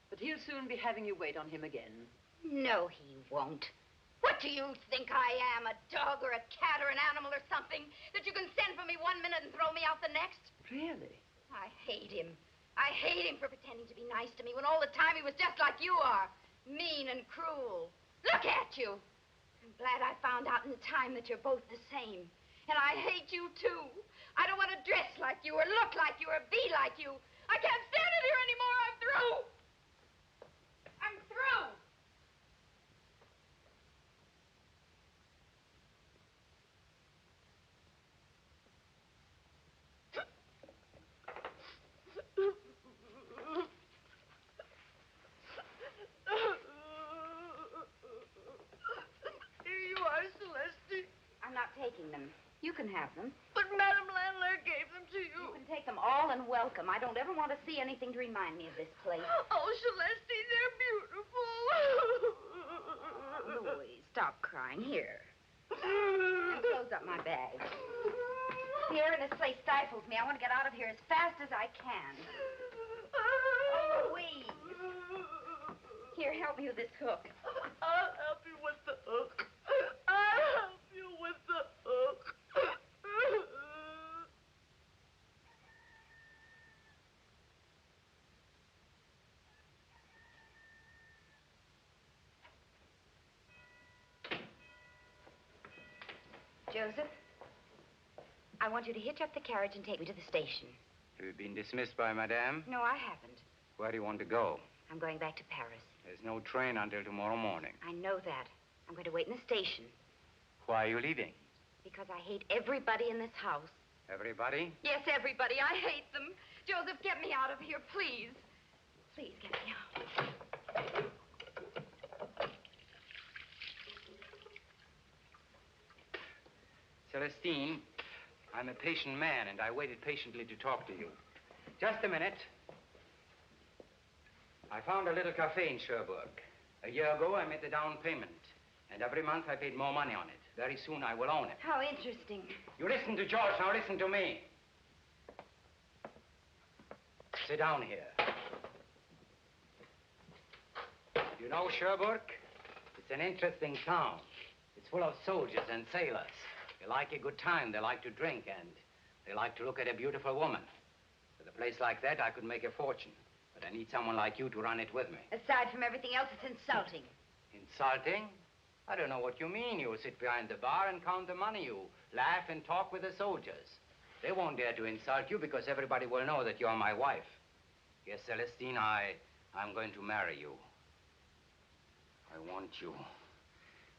but he'll soon be having you wait on him again. No, he won't. What do you think I am, a dog or a cat or an animal or something, that you can send for me 1 minute and throw me out the next? Really? I hate him. I hate him for pretending to be nice to me when all the time he was just like you are, mean and cruel. Look at you. I'm glad I found out in time that you're both the same. And I hate you, too. I don't want to dress like you or look like you or be like you. I can't stand it here anymore. I'm through. I'm through. Here you are, Celestine. I'm not taking them. You can have them. But Madame Lanlaire gave them to you. You can take them all and welcome. I don't ever want to see anything to remind me of this place. Oh, Celestine, they're beautiful. Louise, stop crying. Here. And close up my bag. Here, and this place stifles me. I want to get out of here as fast as I can. Oh, Louise. Here, help me with this hook. I'll help you with the hook. I'll help you with the hook. Joseph, I want you to hitch up the carriage and take me to the station. Have you been dismissed by Madame? No, I haven't. Where do you want to go? I'm going back to Paris. There's no train until tomorrow morning. I know that. I'm going to wait in the station Why are you leaving? because I hate everybody in this house. Everybody? Yes, everybody. I hate them. Joseph, get me out of here, please. Please get me out. Celestine, I'm a patient man, and I waited patiently to talk to you. Just a minute. I found a little cafe in Cherbourg. A year ago, I made the down payment. And every month, I paid more money on it. Very soon, I will own it. How interesting. You listen to George, now listen to me. Sit down here. You know Cherbourg? It's an interesting town. It's full of soldiers and sailors. They like a good time, they like to drink, and they like to look at a beautiful woman. With a place like that, I could make a fortune. But I need someone like you to run it with me. Aside from everything else, it's insulting. Insulting? I don't know what you mean. You sit behind the bar and count the money. You laugh and talk with the soldiers. They won't dare to insult you because everybody will know that you're my wife. Yes, Celestine, I'm going to marry you. I want you.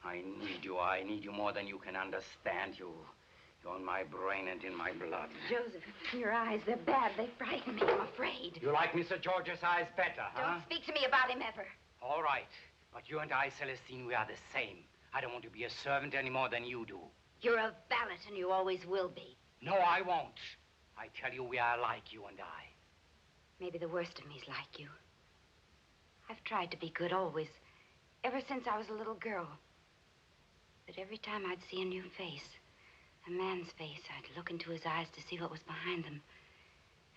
I need you. I need you more than you can understand. You're in my brain and in my blood. Joseph, your eyes, they're bad. They frighten me. I'm afraid. You like Mr. George's eyes better, huh? Don't speak to me about him ever. All right. But you and I, Celestine, we are the same. I don't want to be a servant any more than you do. You're a valet, and you always will be. No, I won't. I tell you, we are alike, you and I. Maybe the worst of me's like you. I've tried to be good always, ever since I was a little girl. But every time I'd see a new face, A man's face. I'd look into his eyes to see what was behind them.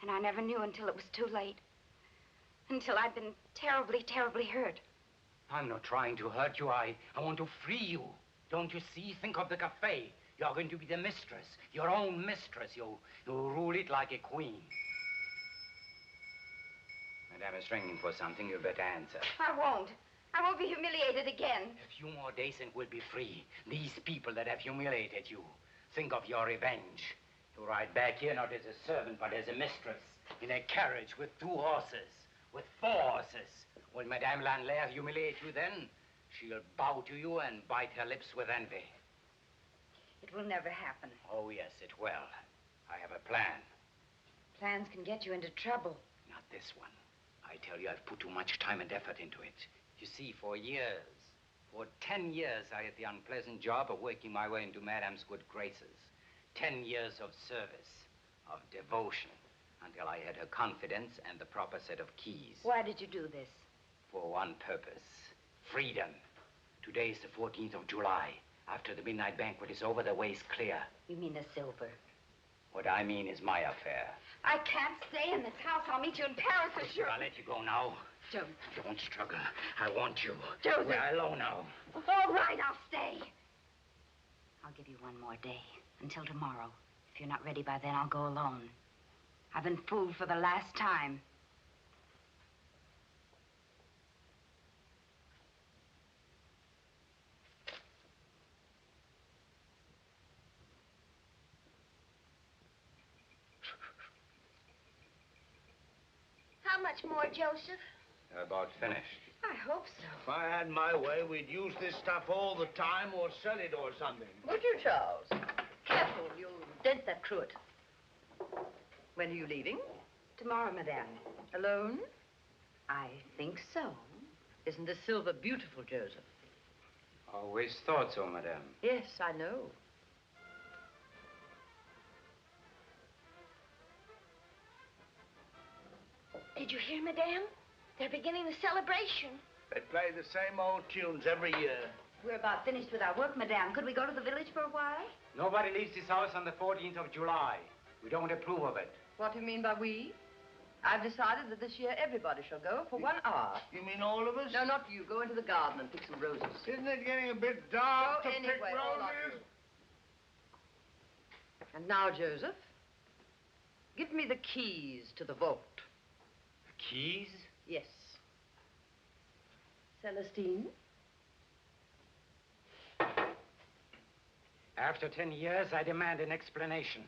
And I never knew until it was too late. Until I'd been terribly, terribly hurt. I'm not trying to hurt you. I want to free you. Don't you see? Think of the cafe. You're going to be the mistress, your own mistress. You rule it like a queen. Madame is ringing for something. You better answer. I won't. I won't be humiliated again. A few more days and we'll be free. These people that have humiliated you. Think of your revenge. You ride back here not as a servant, but as a mistress. In a carriage with 2 horses. With 4 horses. Will Madame Lanlaire humiliate you then? She'll bow to you and bite her lips with envy. It will never happen. Oh, yes, it will. I have a plan. Plans can get you into trouble. Not this one. I tell you, I've put too much time and effort into it. You see, for 10 years, I had the unpleasant job of working my way into Madame's good graces. 10 years of service, of devotion, until I had her confidence and the proper set of keys. Why did you do this? For one purpose. Freedom. Today is the 14th of July. After the midnight banquet is over, the way's clear. You mean the silver? What I mean is my affair. I can't stay in this house. I'll meet you in Paris for sure. I'll let you go now. Joseph. Don't struggle. I want you. Joseph. We're alone now. All right, I'll stay. I'll give you one more day. Until tomorrow. If you're not ready by then, I'll go alone. I've been fooled for the last time. How much more, Joseph? About finished. I hope so. If I had my way, we'd use this stuff all the time or sell it or something. Would you, Charles? Careful, you'll dent that cruet. When are you leaving? Tomorrow, Madame. Alone? I think so. Isn't this silver beautiful, Joseph? Always thought so, Madame. Yes, I know. Did you hear, Madame? They're beginning the celebration. They play the same old tunes every year. We're about finished with our work, Madame. Could we go to the village for a while? Nobody leaves this house on the 14th of July. We don't approve of it. What do you mean by we? I've decided that this year everybody shall go for 1 hour. You mean all of us? No, not you. Go into the garden and pick some roses. Isn't it getting a bit dark Go to pick anyway, all of roses? you. And now, Joseph, give me the keys to the vault. Keys? Yes. Celestine? After 10 years, I demand an explanation.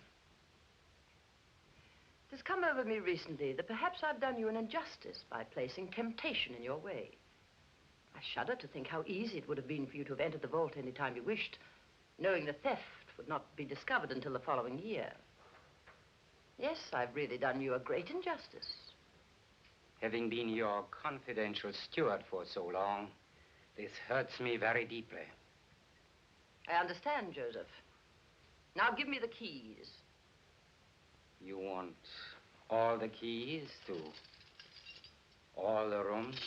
It has come over me recently that perhaps I've done you an injustice by placing temptation in your way. I shudder to think how easy it would have been for you to have entered the vault any time you wished, knowing the theft would not be discovered until the following year. Yes, I've really done you a great injustice. Having been your confidential steward for so long, this hurts me very deeply. I understand, Joseph. Now give me the keys. You want all the keys to all the rooms?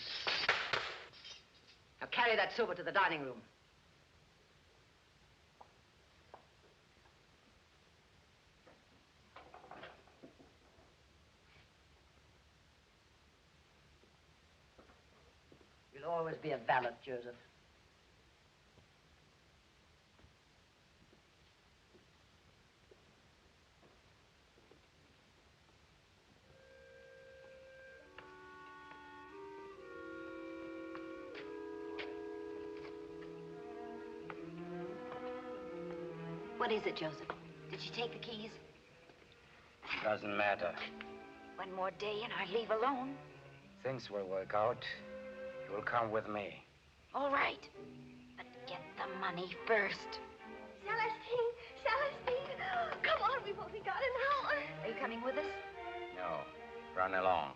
Now carry that silver to the dining room. You'll always be a valet, Joseph. What is it, Joseph? Did she take the keys? Doesn't matter. One more day and I leave alone. Things will work out. You'll come with me. All right. But get the money first. Celestine, Celestine, come on, we've only got an hour. Are you coming with us? No. Run along.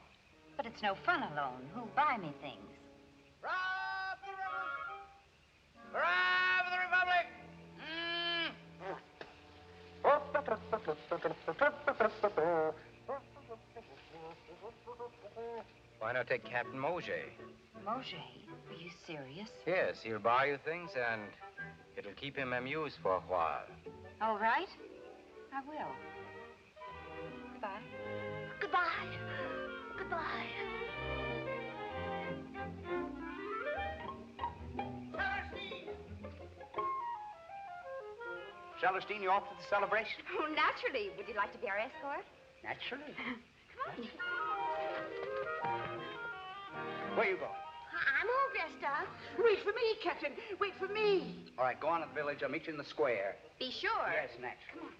But it's no fun alone. Who'll buy me things? Hurrah for the Revolution! Hurrah for the Republic! Why not take Captain Mauger? Mauger? Are you serious? Yes, he'll buy you things and it'll keep him amused for a while. All right. I will. Goodbye. Goodbye. Goodbye. Celestine, you off to the celebration? Oh, naturally. Would you like to be our escort? Naturally. Come on. Where you going? I'm all dressed up. Wait for me, Captain. Wait for me. All right, go on to the village. I'll meet you in the square. Be sure. Yes, naturally.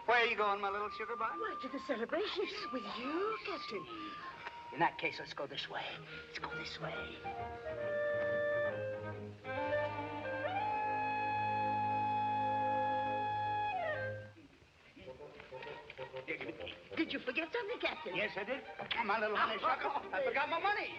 Where are you going, my little sugar bun? Why, to the celebration with you, Captain. In that case, let's go this way. Let's go this way. Did you forget something, Captain? Yes, I did. Come on, my little honeysuckle. I forgot my money.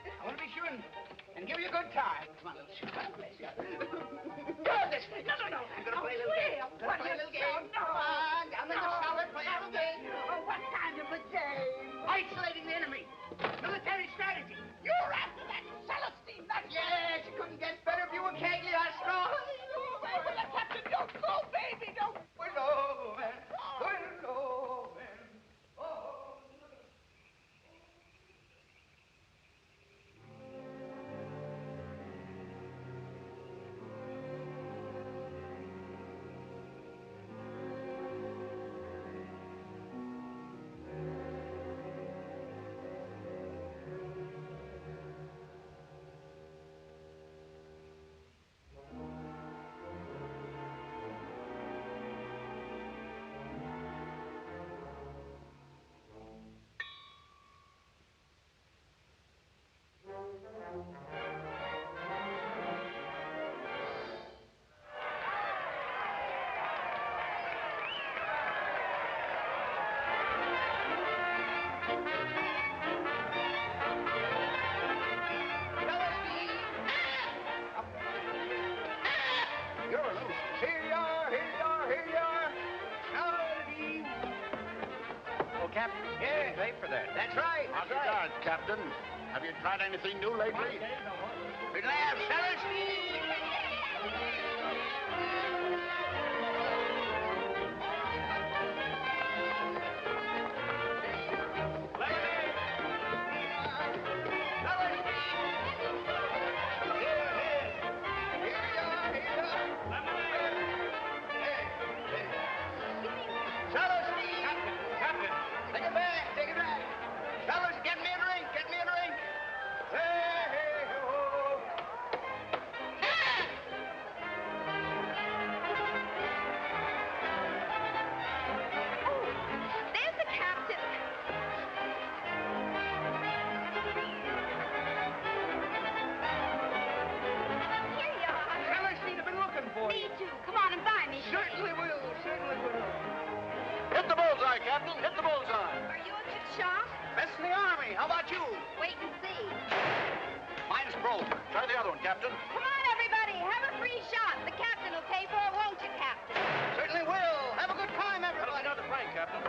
I want to be sure and give you a good time. Come on, little sugar. Go this way. No. I'm going to play a little game. Play a little game. Come on, down in the cellar, play a little game. Oh, what kind of a game? Isolating the enemy. Military strategy. You're after that Celestine. Yes, you couldn't get better if you were Cagliostro. Captain, don't go, baby. Don't. We're low, man. We're low, man. Captain? Yeah, pay for that. That's right. How's regards, Captain? Have you tried anything new lately? We'd have Celestine. Captain. Hit the bullseye. Are you a good shot? Best in the Army. How about you? Wait and see. Mine's broke. Try the other one, Captain. Come on, everybody. Have a free shot. The captain will pay for it, won't you, Captain? Certainly will. Have a good time, everybody. Another franc, Captain.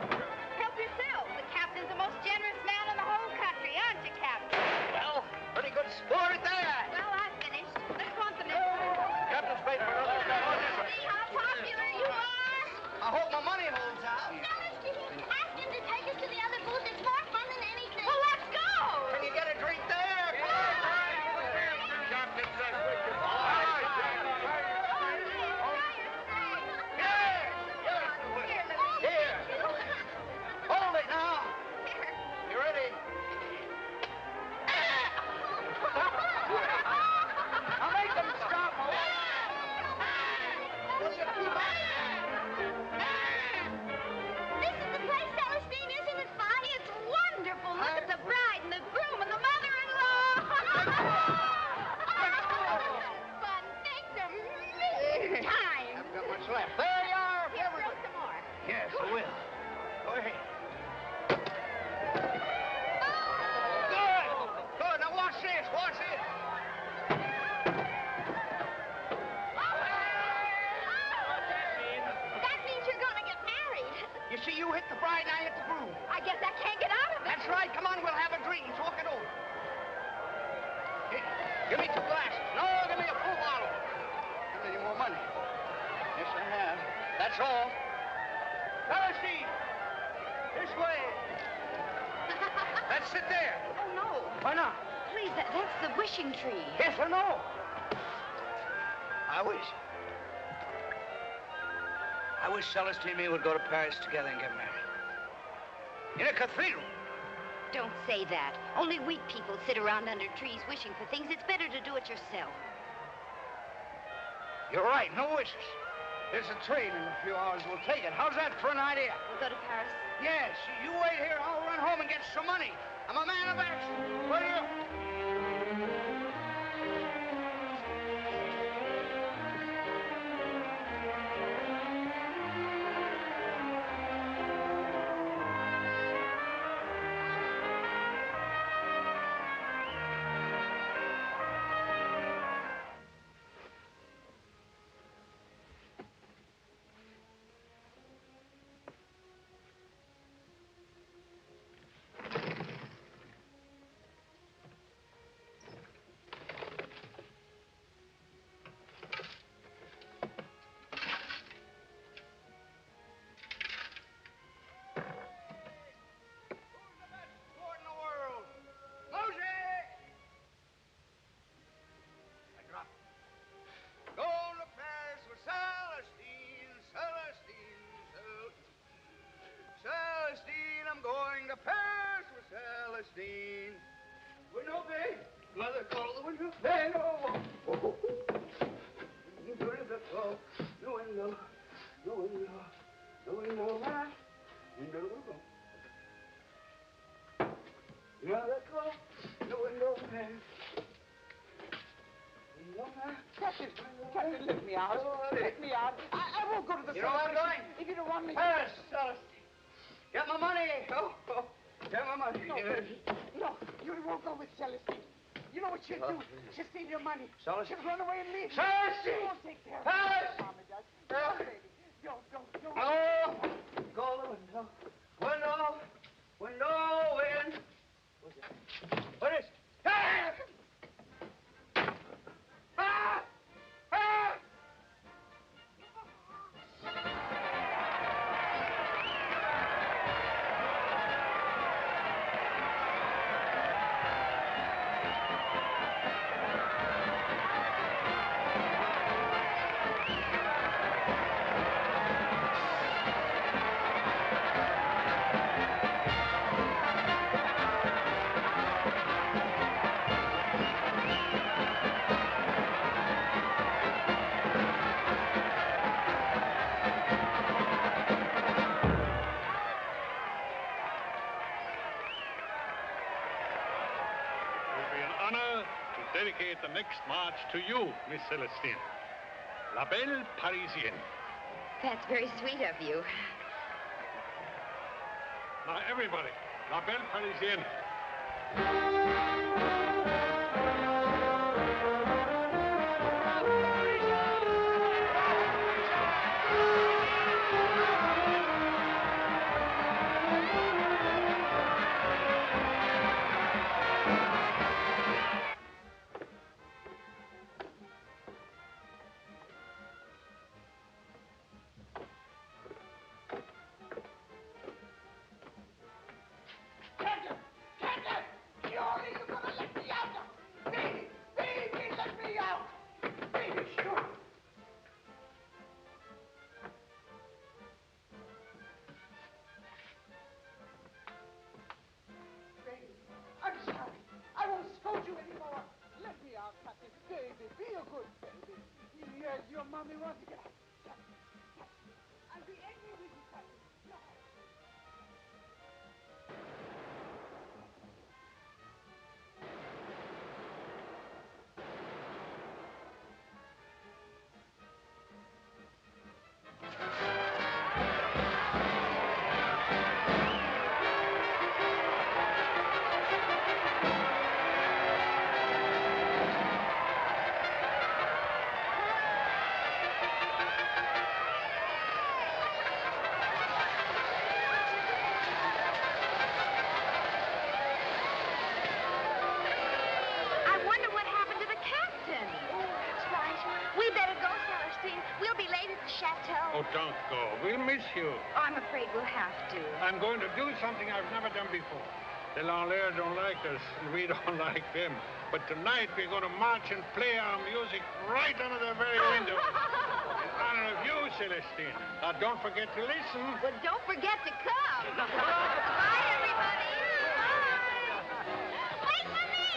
Help yourself. The captain's the most generous man in the whole country, aren't you, Captain? Well, pretty good sport at that. Well, I've finished. Let's want the next one. Captain's paid for another. See how popular you are? I hope my money holds out. Ask him to take us to the other booth. It's more fun than anything. Well, let's go. Can you get a drink there? Captain says we can. Here. Hold it now. You ready? I'll make them stop. Will you keep up? This is the place, Celestine, isn't it fun? It's wonderful. Look at the bride and the groom and the mother-in-law. Fun things are million times. Haven't got much left. There you are. Here, throw some more. Yes, I will. Go ahead. Good. Good. Now watch this. Watch this. That means you're going to get married. You see, you hit the bride and I hit the groom. I guess I can't get out of it. That's right. Come on, we'll have a drink. Talk it over. Here, give me 2 glasses. No, give me a full bottle. Give me any more money. Yes, I have. That's all. Celestine! This way. Let's sit there. Oh, no. Why not? Please, that's the wishing tree. Yes or no? I wish Celestine and me would go to Paris together and get married. In a cathedral. Don't say that. Only weak people sit around under trees wishing for things. It's better to do it yourself. You're right, no wishes. There's a train in a few hours. We'll take it. How's that for an idea? We'll go to Paris? Yes. You wait here. I'll run home and get some money. I'm a man of action. Will you? Celestine. Window, babe. Mother, call the window. Hey, no. Oh. The window. The window. The window. The window, man. Window, window. Mother, call the window, man. Window, man. Captain, let me out. Let me out. I won't go to the You know where I'm going? If you don't want me. Paris, Celestine. Get my money. Oh. Get my money. No, baby. No, you won't go with Celestine. You know what she'll do? She'll steal your money. Celestine. She'll run away and leave you. Celestine! She won't take care of Paris! you. Mama does. No, baby. No. Oh! Go to the window. Window. Window, in. What's it? What is it? Ah! Ah! Ah! Dedicate the next march to you, Miss Celestine. La Belle Parisienne. That's very sweet of you. Now, everybody, La Belle Parisienne. go. We'll miss you. Oh, I'm afraid we'll have to. I'm going to do something I've never done before. The Lanlaires don't like us, and we don't like them. But tonight, we're going to march and play our music right under their very window. In honor of you, Celestine. Now, don't forget to listen. Well, don't forget to come. Bye, everybody. Bye. Wait for me.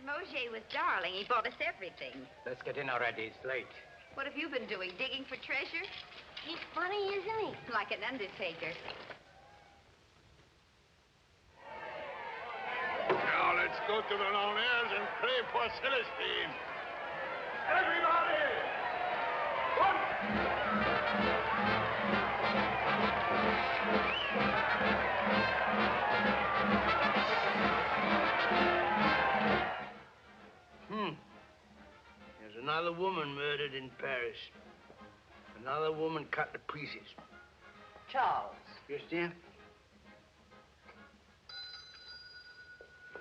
Mauger was darling. He bought us everything. Let's get in already. It's late. What have you been doing? Digging for treasure? He's funny, isn't he? Like an undertaker. Now, let's go to the Lanlaires and pray for Celestine. Everybody! There's another woman murdered in Paris. Another woman cut to pieces. Charles. Yes, dear?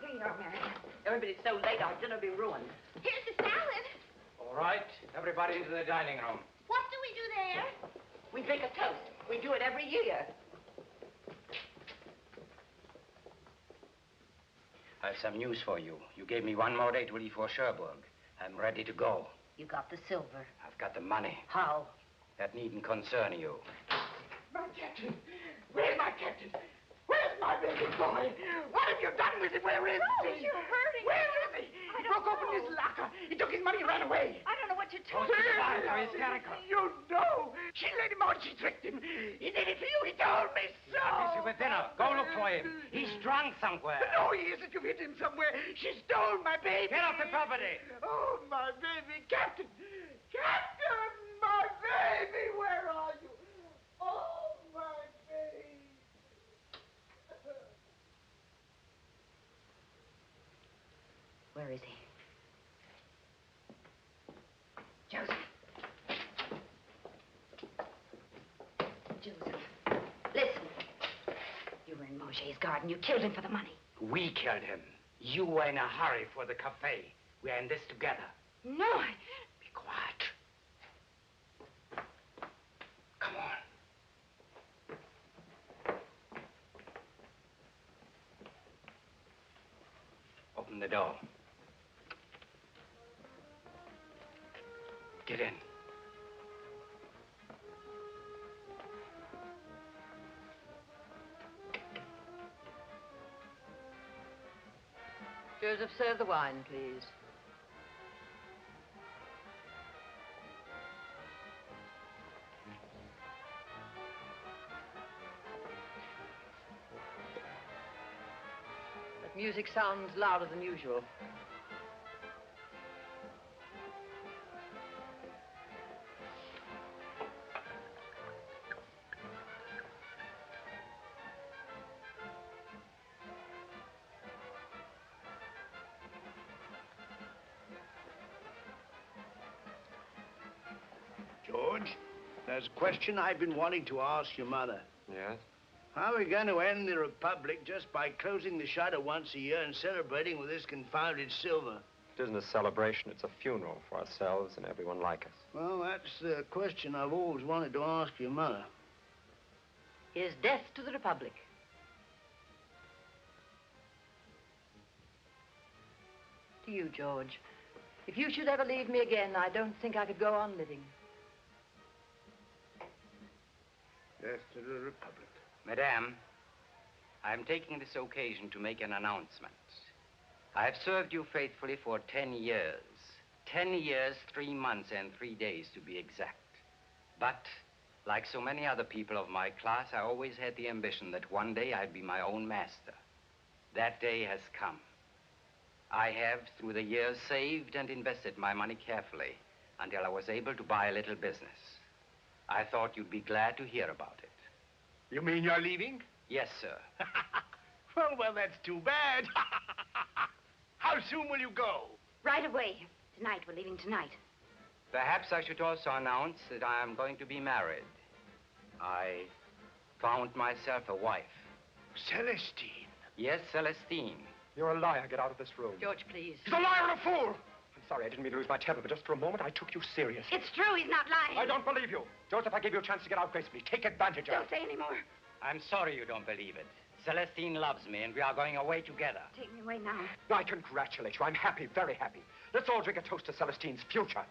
Here you are, Mary. Everybody's so late, our dinner will be ruined. Here's the salad. All right. Everybody into the dining room. What do we do there? We drink a toast. We do it every year. I have some news for you. You gave me one more day to leave for Cherbourg. I'm ready to go. You got the silver. I've got the money. How? That needn't concern you. My captain. Where's my captain? Where's my baby boy? What have you done with him? Where is he? You're hurting. Where is he? He broke open his locker. He took his money and ran away. I don't know what you're talking Where about. is You know. She led him on. She tricked him. He did it for you. He told me so. Busy with dinner. Go look for him. He's drunk somewhere. No, he isn't. You've hit him somewhere. She stole my baby. Get off the property. Oh, my baby. Captain. Captain, my baby. Where are you? Oh, my baby. Where is he? Joseph. Joseph. Listen. You were in Mauger's garden. You killed him for the money. We killed him. You were in a hurry for the cafe. We're in this together. No, Be quiet. Come on. Open the door. Get in. Joseph, serve the wine, please. That music sounds louder than usual. George, there's a question I've been wanting to ask your mother. Yes? How are we going to end the Republic just by closing the shutter once a year and celebrating with this confounded silver? It isn't a celebration, it's a funeral for ourselves and everyone like us. Well, that's the question I've always wanted to ask your mother. Here's death to the Republic. To you, George. If you should ever leave me again, I don't think I could go on living. Death to the Republic. Madame, I am taking this occasion to make an announcement. I have served you faithfully for 10 years. 10 years, 3 months, and 3 days to be exact. But Like so many other people of my class, I always had the ambition that one day I'd be my own master. That day has come. I have, through the years, saved and invested my money carefully until I was able to buy a little business. I thought you'd be glad to hear about it. You mean you're leaving? Yes, sir. Well, that's too bad. How soon will you go? Right away. Tonight. We're leaving tonight. Perhaps I should also announce that I am going to be married. I found myself a wife. Celestine. Yes, Celestine. You're a liar. Get out of this room. George, please. He's a liar and a fool. I'm sorry, I didn't mean to lose my temper, but just for a moment, I took you serious. It's true. He's not lying. I don't believe you. Joseph, I gave you a chance to get out gracefully. Take advantage of Don't it. say any more. I'm sorry you don't believe it. Celestine loves me, and we are going away together. Take me away now. I congratulate you. I'm happy, very happy. Let's all drink a toast to Celestine's future.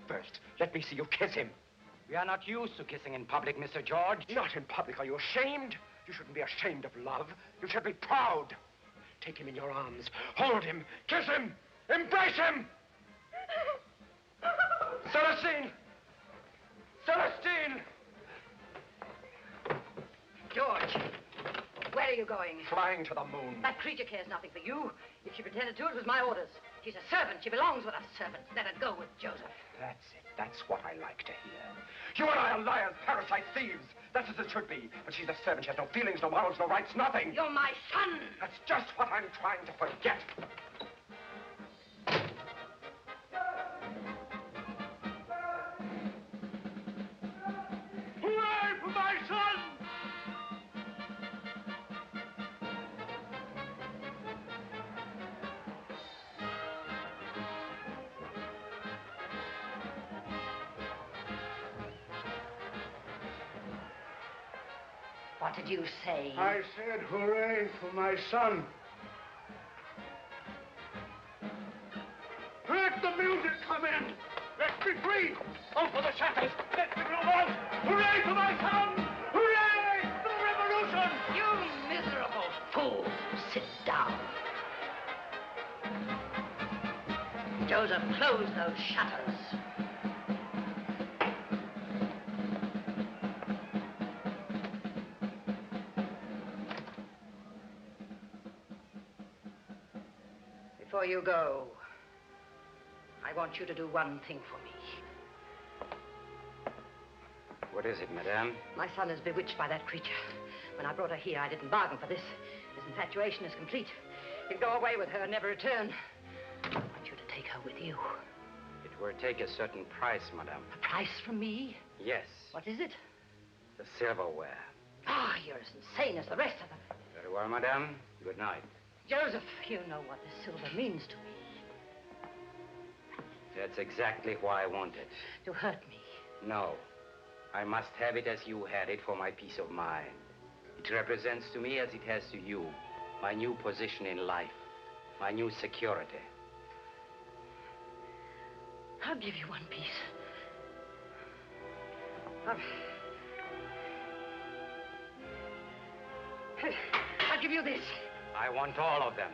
But first, let me see you kiss him. We are not used to kissing in public, Mr. George. Not in public. Are you ashamed? You shouldn't be ashamed of love. You should be proud. Take him in your arms. Hold him. Kiss him. Embrace him. Celestine! Celestine! George, where are you going? Flying to the moon. That creature cares nothing for you. If she pretended to, it was my orders. She's a servant. She belongs with us servants. Let her go with Joseph. That's it. That's what I like to hear. You and I are liars, parasites, thieves. That's as it should be. But she's a servant. She has no feelings, no morals, no rights, nothing. You're my son. That's just what I'm trying to forget. Hooray for my son! What did you say? I said hooray for my son. Let the music come in. Let's be free. On for the shadows. Let's be on. Hooray for my son. Hooray for the revolution. You miserable fool. Sit down. Joseph, close those shutters. Before you go, I want you to do one thing for me. What is it, madame? My son is bewitched by that creature. When I brought her here, I didn't bargain for this. His infatuation is complete. He'll go away with her and never return. I want you to take her with you. It will take a certain price, madame. A price from me? Yes. What is it? The silverware. Ah, you're as insane as the rest of them. Very well, madame. Good night. Joseph, you know what this silver means to me. That's exactly why I want it. To hurt me. No. I must have it as you had it for my peace of mind. It represents to me, as it has to you, my new position in life, my new security. I'll give you one piece. I'll give you this. I want all of them.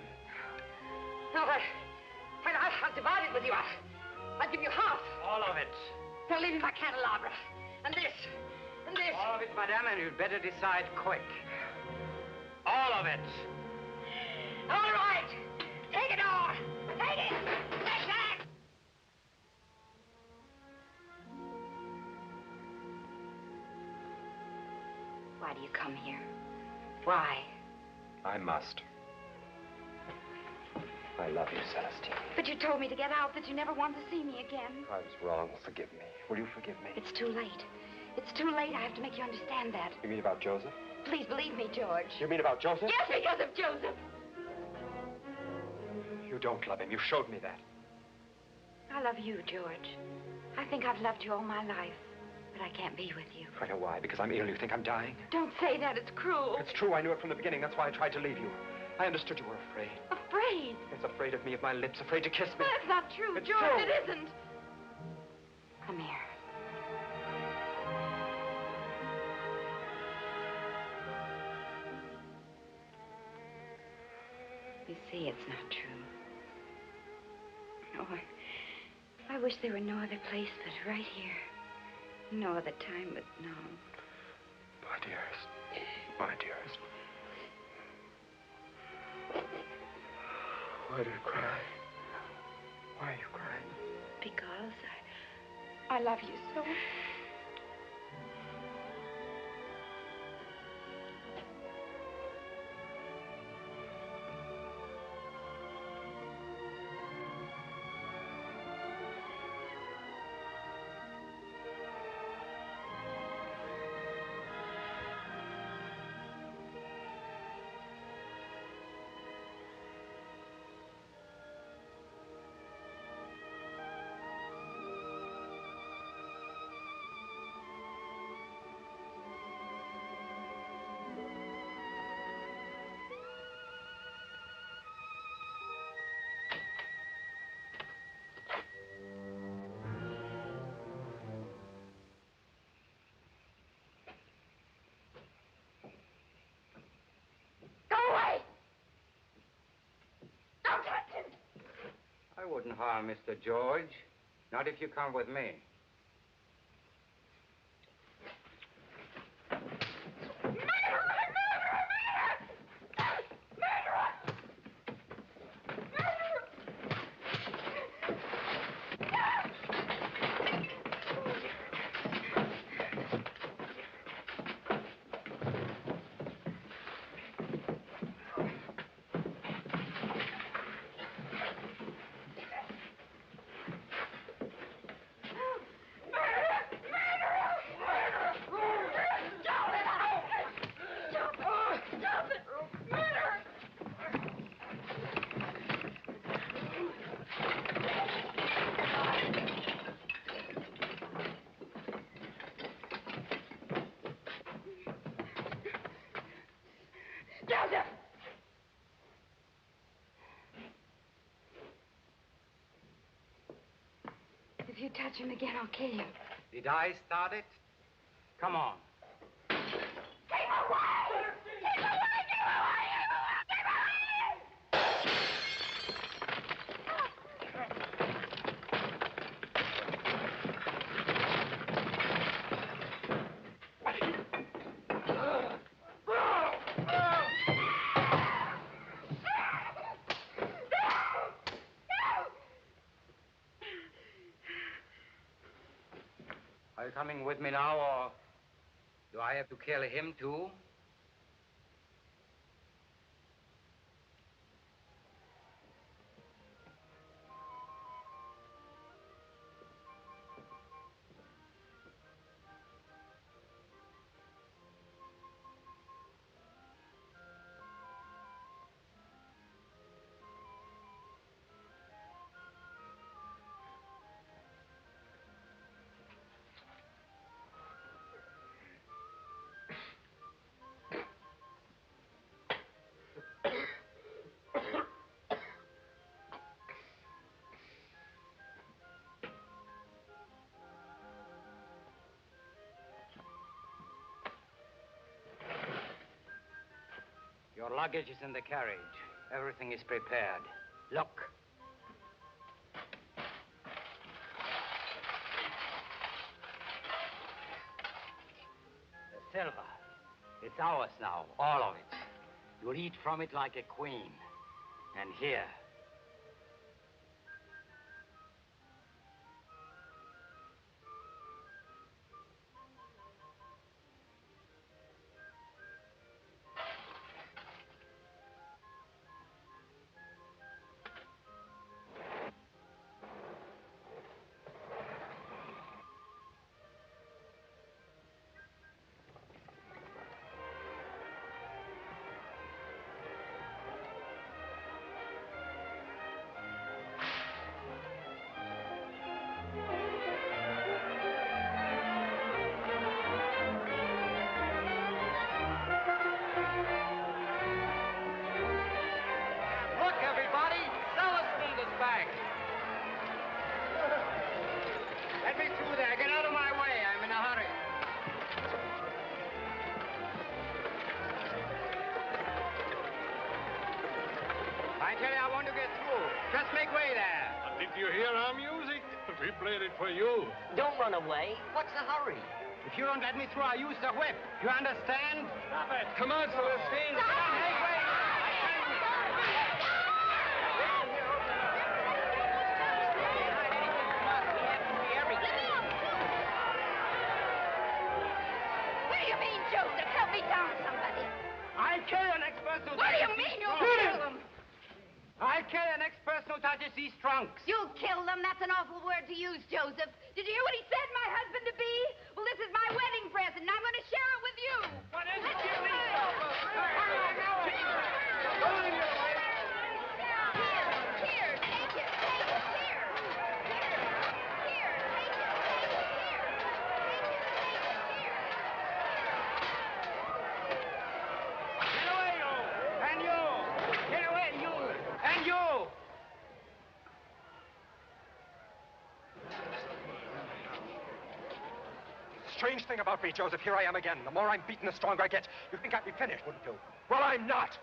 No, I'll divide it with you. I'll give you half. All of it. I'll leave you my candelabra. And this. And this. All of it, madame, and you'd better decide quick. All of it. All right. Take it all. Take it. Take that. Why do you come here? Why? I must. I love you, Celestine. But you told me to get out, that you never want to see me again. I was wrong. Forgive me. Will you forgive me? It's too late. It's too late. I have to make you understand that. You mean about Joseph? Please believe me, George. You mean about Joseph? Yes, because of Joseph. You don't love him. You showed me that. I love you, George. I think I've loved you all my life, but I can't be with you. I know why. Because I'm ill. You think I'm dying? Don't say that. It's cruel. It's true. I knew it from the beginning. That's why I tried to leave you. I understood you were afraid. Afraid? It's afraid of me, of my lips, afraid to kiss me. That's not true, It's George. true. It isn't. Come here. You see, it's not true. No, I wish there were no other place but right here. No other time but now. My dearest. My dearest. Why do you cry? Why are you crying? Because I love you so. I wouldn't harm Mr. George. Not if you come with me. If you touch him again, I'll kill you. Did I start it? Come on. Are you coming with me now, or do I have to kill him, too? Your luggage is in the carriage. Everything is prepared. Look. The silver. It's ours now, all of it. You'll eat from it like a queen. And here. Did you hear our music? We played it for you. Don't run away. What's the hurry? If you don't let me through, I'll use the whip. You understand? Stop it. Come on, Celestine. Hey, wait. What do you mean, Joseph? Help me down, somebody. I'll kill the next person who What do you touches mean these you'll trunks. kill them? I'll kill the next person who touches these trunks. You'll kill them? That's an awful word to use, Joseph. Did you hear what he said, my husband to be? Well, this is my wedding present, and I'm going to share it with you. What is it? Here, take it. Get away, you! And you! Get away, you! And you! Strange thing about me, Joseph. Here I am again. The more I'm beaten, the stronger I get. You think I'd be finished, wouldn't you? Well, I'm not.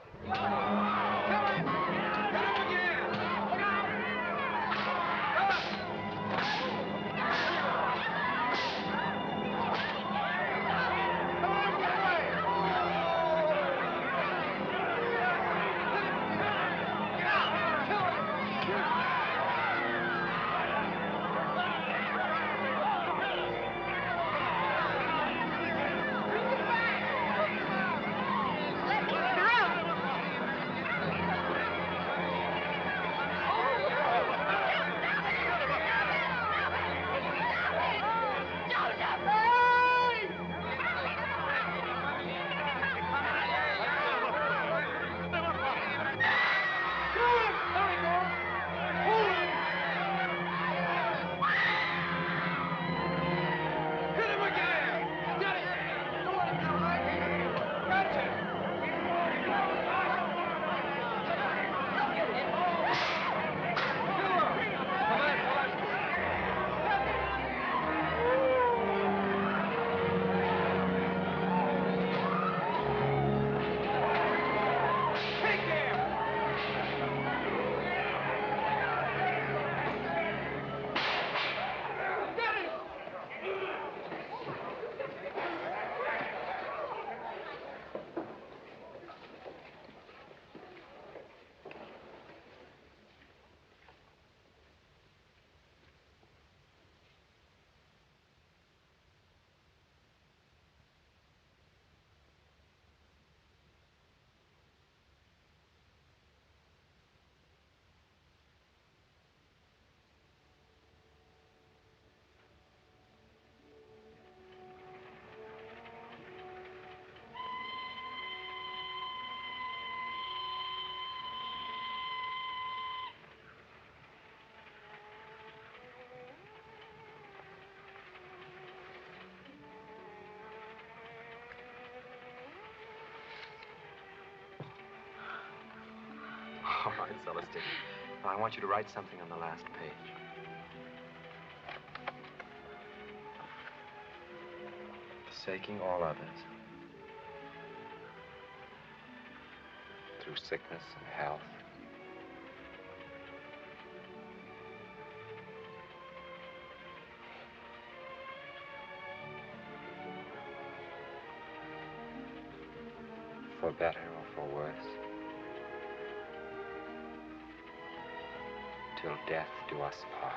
All right, Celestine. Now, I want you to write something on the last page. Forsaking all others. Through sickness and health. For better or for worse. Till death do us part.